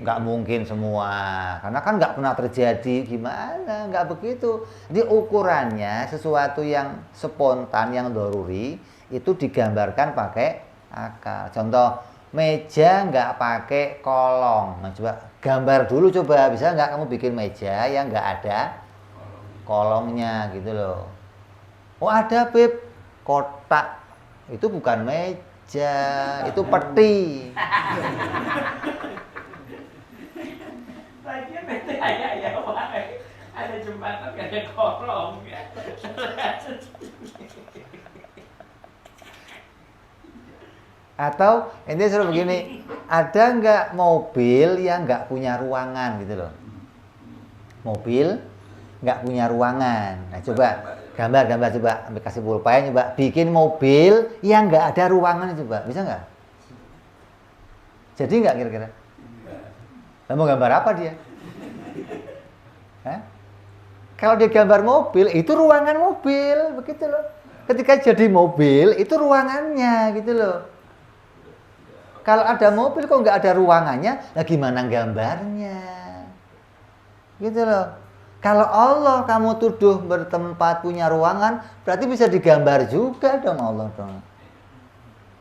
Nggak mungkin semua, karena kan nggak pernah terjadi. Gimana? Nggak begitu. Jadi ukurannya sesuatu yang spontan, yang doruri, itu digambarkan pakai akal. Contoh, meja nggak pakai kolong. Nah, coba gambar dulu, coba bisa nggak kamu bikin meja yang nggak ada kolongnya, gitu loh. Oh ada Beb, kotak. Itu bukan meja, itu peti. Lagian bete ya ada jembatan gak ada kolong ya. Atau ini suruh begini, ada nggak mobil yang nggak punya ruangan, gitu loh. Mobil nggak punya ruangan. Nah coba gambar coba, ambil kasih pulpen, coba bikin mobil yang nggak ada ruangan, coba bisa nggak? Jadi nggak kira-kira? Mau gambar apa dia? Kalau dia gambar mobil, itu ruangan mobil, begitu loh. Ketika jadi mobil, itu ruangannya, gitu loh. Kalau ada mobil kok nggak ada ruangannya, nah gimana gambarnya? Gitu loh. Kalau Allah kamu tuduh bertempat punya ruangan, berarti bisa digambar juga dong Allah dong.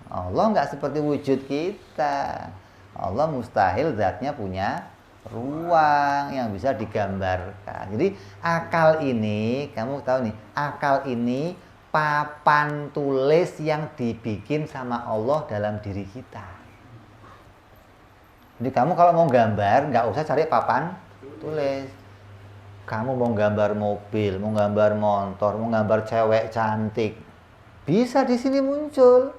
Allah nggak seperti wujud kita. Allah mustahil zatnya punya ruang yang bisa digambarkan. Jadi akal ini, kamu tahu nih, akal ini papan tulis yang dibikin sama Allah dalam diri kita. Jadi kamu kalau mau gambar, nggak usah cari papan tulis. Kamu mau gambar mobil, mau gambar motor, mau gambar cewek cantik, bisa di sini muncul.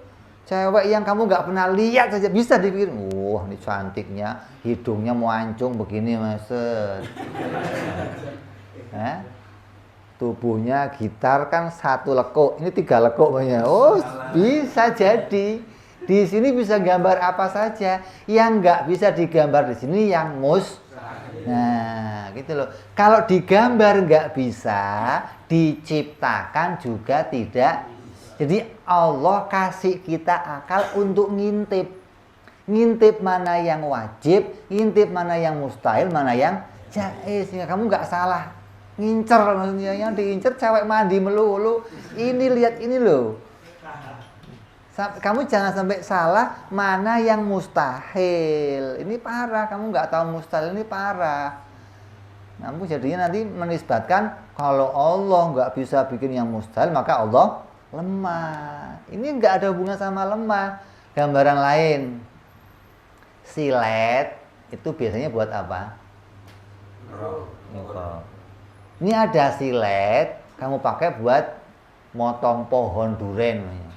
Cewek yang kamu nggak pernah lihat saja bisa dipikir, wah ini cantiknya, hidungnya mancung begini maset. Tubuhnya gitar kan 1 lekuk, ini 3 lekuk banyak. Oh bisa jadi. Di sini bisa gambar apa saja. Yang nggak bisa digambar di sini yang Nah gitu loh. Kalau digambar nggak bisa, diciptakan juga tidak. Jadi Allah kasih kita akal untuk ngintip. Ngintip mana yang wajib, ngintip mana yang mustahil, mana yang jaiz. Sehingga kamu nggak salah ngincer, maksudnya yang diincer cewek mandi melulu. Ini lihat ini loh. Kamu jangan sampai salah mana yang mustahil. Ini parah, kamu nggak tahu mustahil, ini parah. Kamu jadinya nanti menisbatkan kalau Allah nggak bisa bikin yang mustahil, maka Allah lemah. Ini nggak ada hubungan sama lemah. Gambaran lain, silet itu biasanya buat apa? Ini ada silet, kamu pakai buat motong pohon duren.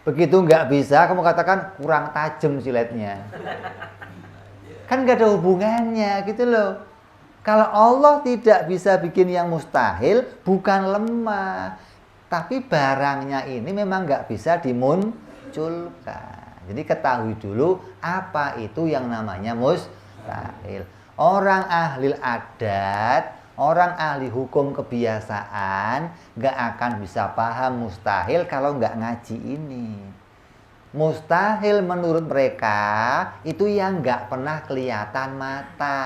Begitu nggak bisa, kamu katakan kurang tajam siletnya. Kan nggak ada hubungannya, gitu loh. Kalau Allah tidak bisa bikin yang mustahil, bukan lemah. Tapi barangnya ini memang nggak bisa dimunculkan. Jadi ketahui dulu apa itu yang namanya mustahil. Orang ahli adat, orang ahli hukum kebiasaan, nggak akan bisa paham mustahil kalau nggak ngaji ini. Mustahil menurut mereka itu yang nggak pernah kelihatan mata.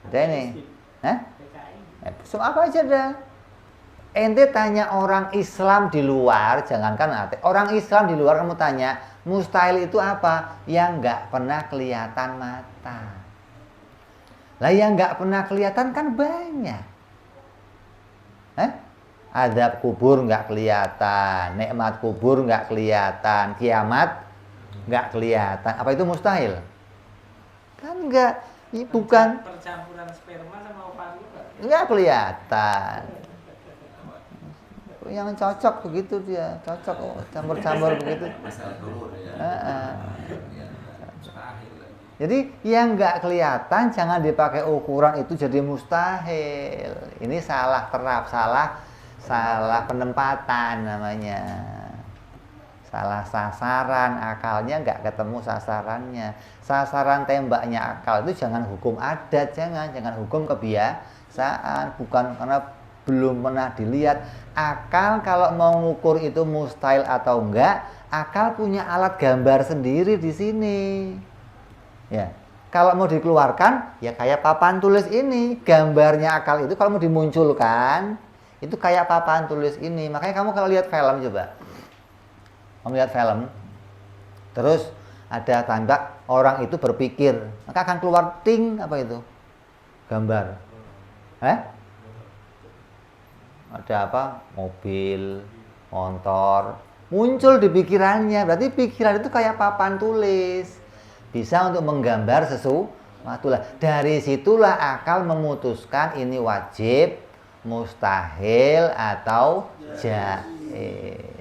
Ada nih, apa aja dah. Ente tanya orang Islam di luar, jangankan orang Islam di luar kamu tanya, mustahil itu apa? Yang nggak pernah kelihatan mata. Lah yang nggak pernah kelihatan kan banyak. Azab kubur nggak kelihatan, nikmat kubur nggak kelihatan, kiamat nggak kelihatan. Apa itu mustahil? Kan nggak. Ini bukan percampuran sperma sama ovari nggak kelihatan. Yang cocok begitu dia, cocok campur-campur begitu. Jadi yang nggak kelihatan jangan dipakai ukuran itu jadi mustahil. Ini salah terap, salah penempatan namanya. Salah sasaran, akalnya nggak ketemu sasarannya. Sasaran tembaknya akal itu jangan hukum adat, jangan hukum kebiasaan, bukan karena belum pernah dilihat. Akal kalau mau ngukur itu mustahil atau enggak, akal punya alat gambar sendiri di sini. Ya, kalau mau dikeluarkan, ya kayak papan tulis ini, gambarnya akal itu kalau mau dimunculkan, itu kayak papan tulis ini. Makanya kamu kalau lihat film coba. Kamu lihat film, terus ada tanda orang itu berpikir, maka akan keluar ting apa itu? Gambar. Ada apa? Mobil, motor, muncul di pikirannya. Berarti pikiran itu kayak papan tulis, bisa untuk menggambar sesuatu lah. Dari situlah akal memutuskan ini wajib, mustahil atau jaiz.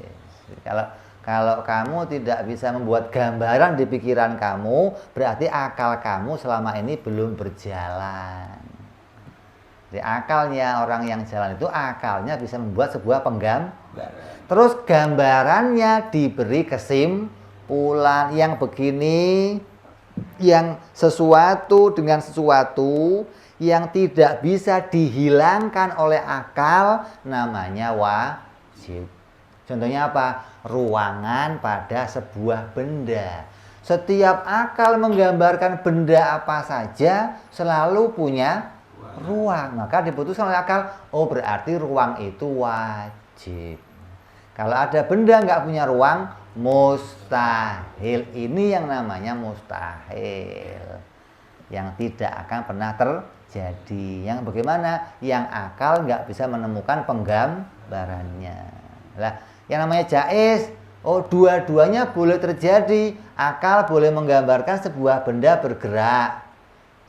Kalau kamu tidak bisa membuat gambaran di pikiran kamu, berarti akal kamu selama ini belum berjalan. Jadi akalnya orang yang jalan itu akalnya bisa membuat sebuah penggambar. Terus gambarannya diberi kesimpulan yang begini, yang sesuatu dengan sesuatu yang tidak bisa dihilangkan oleh akal namanya wajib. Contohnya apa? Ruangan pada sebuah benda. Setiap akal menggambarkan benda apa saja selalu punya ruang. Maka diputuskan oleh akal, oh berarti ruang itu wajib. Kalau ada benda nggak punya ruang, mustahil. Ini yang namanya mustahil, yang tidak akan pernah terjadi. Yang bagaimana? Yang akal nggak bisa menemukan penggambarannya. Lah, yang namanya jaiz, oh dua-duanya boleh terjadi. Akal boleh menggambarkan sebuah benda bergerak.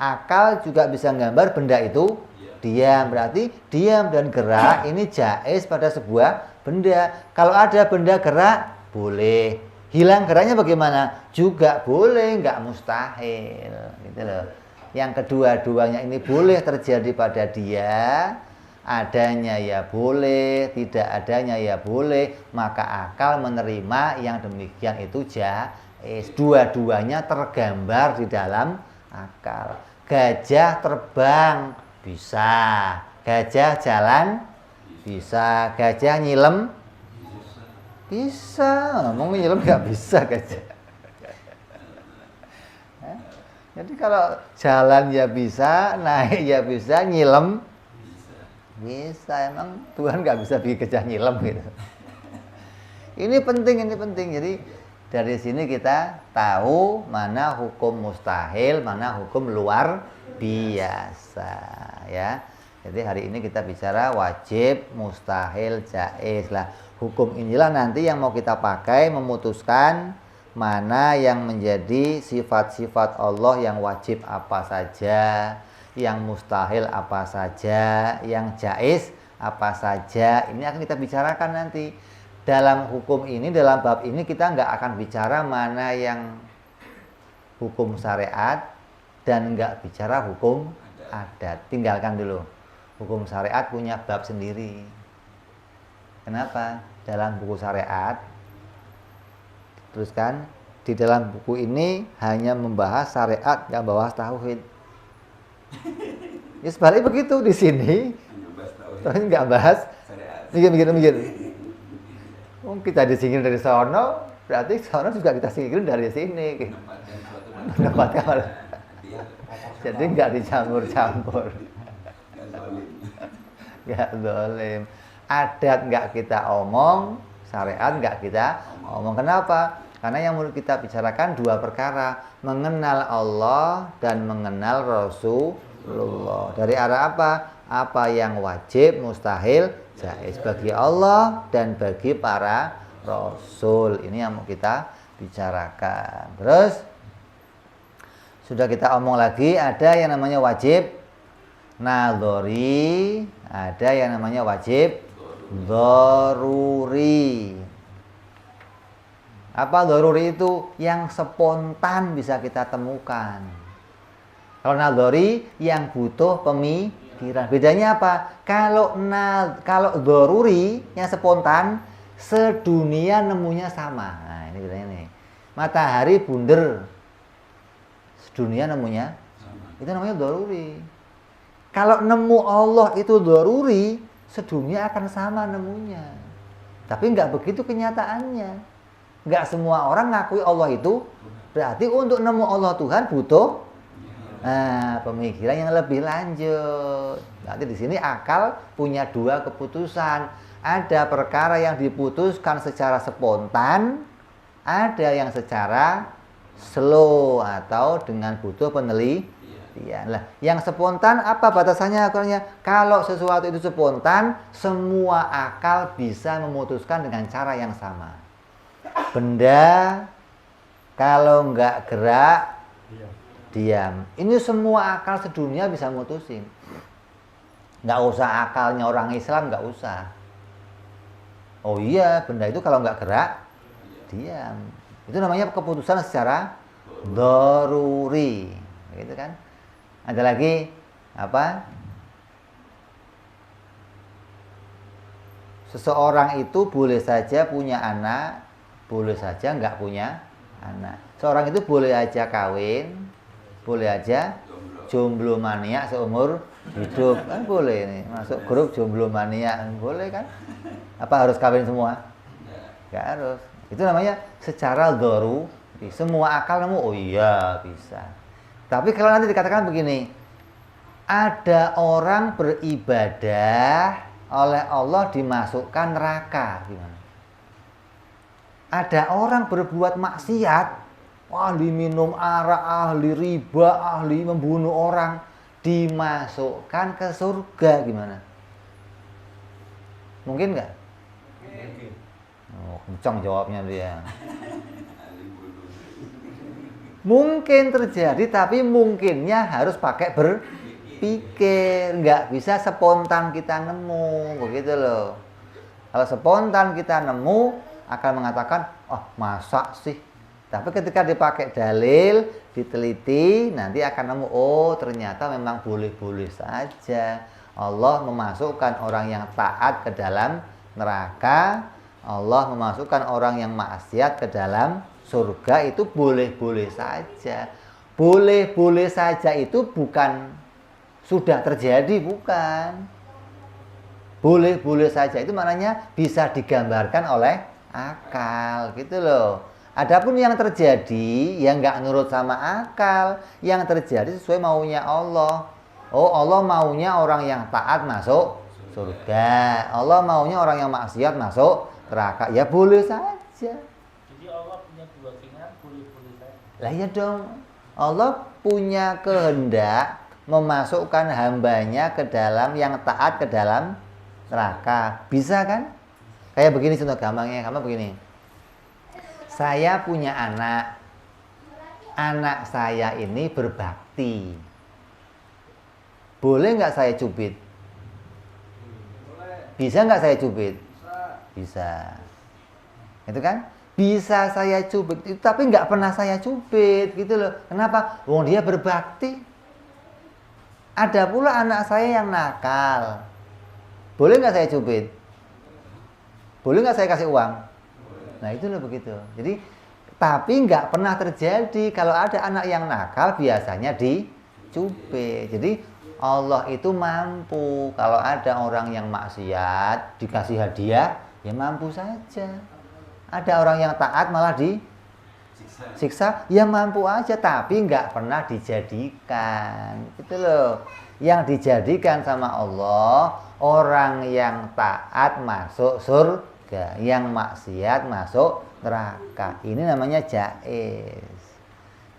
Akal juga bisa menggambar benda itu diam. Berarti diam dan gerak ini jaiz pada sebuah benda. Kalau ada benda gerak, boleh. Hilang geraknya bagaimana? Juga boleh, nggak mustahil. Gitu loh. Yang kedua-duanya ini boleh terjadi pada dia. Adanya ya boleh, tidak adanya ya boleh. Maka akal menerima yang demikian itu jaiz. Dua-duanya tergambar di dalam akal. Gajah terbang bisa, gajah jalan bisa, gajah nyilem bisa. Ngomong nyilem nggak bisa gajah. Jadi kalau jalan ya bisa, naik ya bisa, nyilem bisa. Emang Tuhan nggak bisa bikin gajah nyilem gitu. Ini penting. Jadi dari sini kita tahu mana hukum mustahil, mana hukum luar biasa, ya. Jadi hari ini kita bicara wajib, mustahil, jaiz lah. Hukum inilah nanti yang mau kita pakai memutuskan mana yang menjadi sifat-sifat Allah yang wajib apa saja, yang mustahil apa saja, yang jaiz apa saja. Ini akan kita bicarakan nanti. Dalam hukum ini, dalam bab ini kita nggak akan bicara mana yang hukum syariat dan nggak bicara hukum adat. Tinggalkan dulu. Hukum syariat punya bab sendiri. Kenapa? Dalam buku syariat, teruskan, di dalam buku ini hanya membahas syariat, nggak bahas tauhid. Ya sebalik begitu di sini, tauhid nggak bahas. Mikir. Oh, kita disingkirin dari sono, berarti sono juga kita singkirin dari sini. Mendapatkan jadi nggak dicampur-campur. Nggak zalim. Adat nggak kita omong, syariat nggak kita omong. Kenapa? Karena yang mau kita bicarakan dua perkara, mengenal Allah dan mengenal Rasulullah. Dari arah apa? Apa yang wajib, mustahil, jaiz bagi Allah dan bagi para Rasul. Ini yang mau kita bicarakan. Terus sudah kita omong lagi, ada yang namanya wajib nadhari, ada yang namanya wajib dharuri. Apa dharuri itu? Yang spontan bisa kita temukan. Kalau nadhari yang butuh pemikiran. Bedanya apa? Kalau dharuri yang spontan, sedunia nemunya sama. Nah, ini bedanya nih. Matahari bunder, sedunia nemunya itu namanya dharuri. Kalau nemu Allah itu dharuri, sedunia akan sama nemunya. Tapi nggak begitu kenyataannya. Nggak semua orang ngakui Allah itu. Berarti untuk nemu Allah Tuhan butuh pemikiran yang lebih lanjut. Nanti di sini akal punya dua keputusan. Ada perkara yang diputuskan secara spontan, ada yang secara slow atau dengan butuh penelitian. Lah, yang spontan apa batasannya? Kalau sesuatu itu spontan, semua akal bisa memutuskan dengan cara yang sama. Benda kalau nggak gerak, diam. Ini semua akal sedunia bisa mutusin. Nggak usah akalnya orang Islam, nggak usah. Oh iya, benda itu kalau nggak gerak, diam. Itu namanya keputusan secara dharuri, gitu kan? Ada lagi apa? Seseorang itu boleh saja punya anak, boleh saja nggak punya anak. Seorang itu boleh aja kawin, boleh aja jomblo maniak seumur hidup kan boleh nih, masuk grup jomblo maniak boleh kan? Apa harus kawin semua? Nggak harus. Itu namanya secara dzaruri. Semua akal nemu, oh iya bisa. Tapi kalau nanti dikatakan begini, ada orang beribadah oleh Allah dimasukkan neraka, gimana? Ada orang berbuat maksiat, ahli minum arak, ahli riba, ahli membunuh orang, dimasukkan ke surga, gimana? Mungkin nggak? Mungkin. Oh, kencang jawabnya dia. Mungkin terjadi, tapi mungkinnya harus pakai berpikir, nggak bisa spontan kita nemu, begitu loh. Kalau spontan kita nemu akan mengatakan, oh masa sih? Tapi ketika dipakai dalil, diteliti, nanti akan nemu, oh ternyata memang boleh-boleh saja. Allah memasukkan orang yang taat ke dalam neraka, Allah memasukkan orang yang maksiat ke dalam surga, itu boleh-boleh saja. Boleh-boleh saja itu bukan sudah terjadi, bukan. Boleh-boleh saja itu maknanya bisa digambarkan oleh akal, gitu loh. Adapun yang terjadi yang nggak nurut sama akal, yang terjadi sesuai maunya Allah. Oh, Allah maunya orang yang taat masuk surga, Allah maunya orang yang maksiat masuk neraka. Ya boleh saja. Jadi Allah punya dua keinginan, boleh-boleh saja. Lah ya dong. Allah punya kehendak memasukkan hambanya ke dalam yang taat ke dalam neraka. Bisa kan? Kayak begini contoh gampangnya, kamu begini. Saya punya anak. Anak saya ini berbakti. Boleh nggak saya cubit? Bisa nggak saya cubit? Bisa. Itu kan? Bisa saya cubit, tapi nggak pernah saya cubit, gitu loh. Kenapa? Wong dia berbakti. Ada pula anak saya yang nakal. Boleh nggak saya cubit? Boleh nggak saya kasih uang? Nah itu loh begitu. Jadi, tapi nggak pernah terjadi. Kalau ada anak yang nakal, biasanya dicubit. Jadi Allah itu mampu. Kalau ada orang yang maksiat dikasih hadiah, ya mampu saja. Ada orang yang taat malah disiksa, ya mampu aja. Tapi nggak pernah dijadikan. Itu loh. Yang dijadikan sama Allah, orang yang taat masuk surga, yang maksiat masuk neraka. Ini namanya jaiz.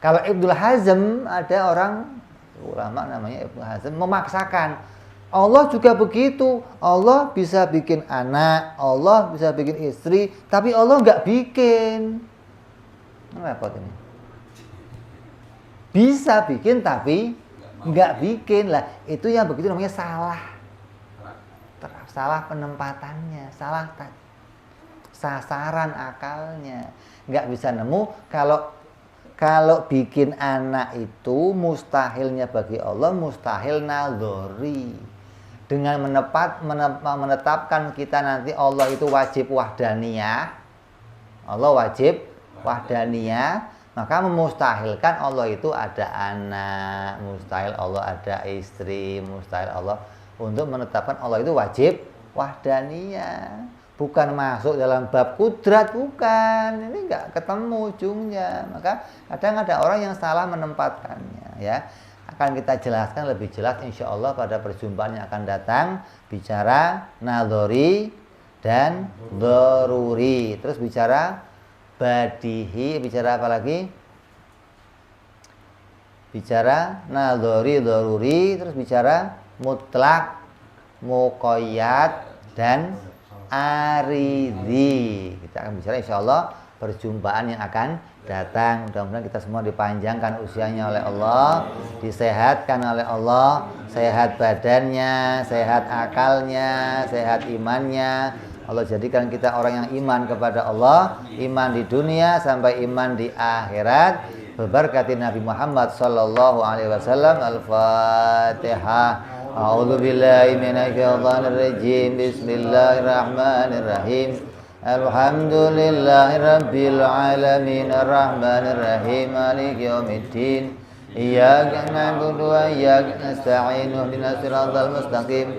Kalau Ibnu Hazm, ada orang ulama namanya Ibnu Hazm memaksakan. Allah juga begitu. Allah bisa bikin anak, Allah bisa bikin istri, tapi Allah nggak bikin. Repot ini. Bisa bikin tapi nggak bikin lah. Itu yang begitu namanya salah. Salah penempatannya, salah sasaran akalnya. Nggak bisa nemu kalau bikin anak itu mustahilnya bagi Allah, mustahil nadzori. Dengan menetapkan kita nanti Allah itu wajib wahdaniyah, Allah wajib wahdaniyah, maka memustahilkan Allah itu ada anak, mustahil Allah ada istri, mustahil Allah untuk menetapkan Allah itu wajib wahdaniyah. Bukan masuk dalam bab kudrat, bukan. Ini nggak ketemu ujungnya. Maka kadang ada orang yang salah menempatkannya, ya. Akan kita jelaskan lebih jelas insya Allah pada perjumpaan yang akan datang. Bicara nadhori dan daruri. Terus bicara badihi. Bicara apa lagi? Bicara nadhori, daruri. Terus bicara mutlak, muqayyad, dan aridi. Kita akan bicara insya Allah perjumpaan yang akan datang. Mudah-mudahan kita semua dipanjangkan usianya oleh Allah, disehatkan oleh Allah, sehat badannya, sehat akalnya, sehat imannya. Allah jadikan kita orang yang iman kepada Allah, iman di dunia sampai iman di akhirat. Berberkati Nabi Muhammad sallallahu alaihi wasallam. Al-Fatihah. A'udzu billahi minasyaitonir rajim. Bismillahirrahmanirrahim. Alhamdulillahi rabbil alamin arrahmanir rahim maliki yaumiddin إياك نعبد وإياك نستعين اهدنا الصراط المستقيم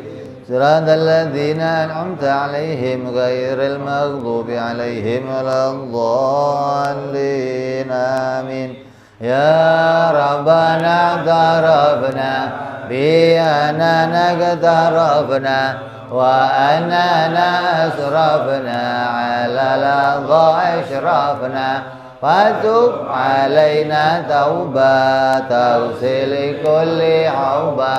صراط الذين أنعمت عليهم غير المغضوب عليهم ولا الضالين آمين يا ربنا اعترفنا بأننا اقترفنا وأننا أسرفنا على لظى أشرفنا فتب علينا توبة تغسل كل عوبة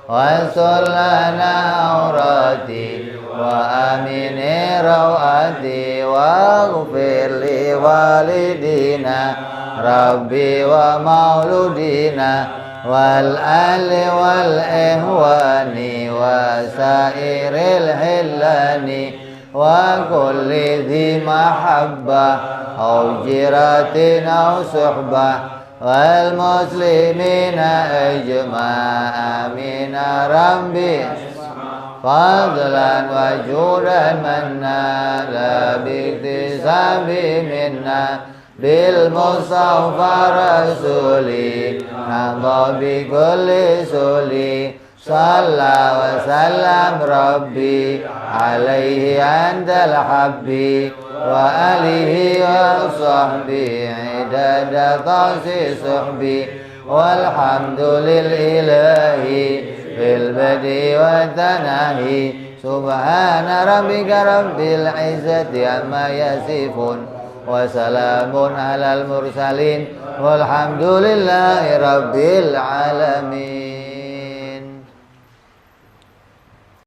واستر لنا عوراتي وآمن روآتي واغفر لوالدينا ربي ومولودينا والأهل والإخوان وسائر الحلان وكل ذي محبة أو جيرة أو صحبة والمسلمين أجمع آمين ربي فضلا وجودا منا لا باكتساب منا بالمصطفى رسولي نهضى بكل سولي صلى وسلم ربي عليه عند الحب وآله وصحبه عدد طاس صحبي والحمد للإله في البدء والتناهي سبحان ربك رب العزة عما يصفون وسلام على المرسلين والحمد لله رب العالمين.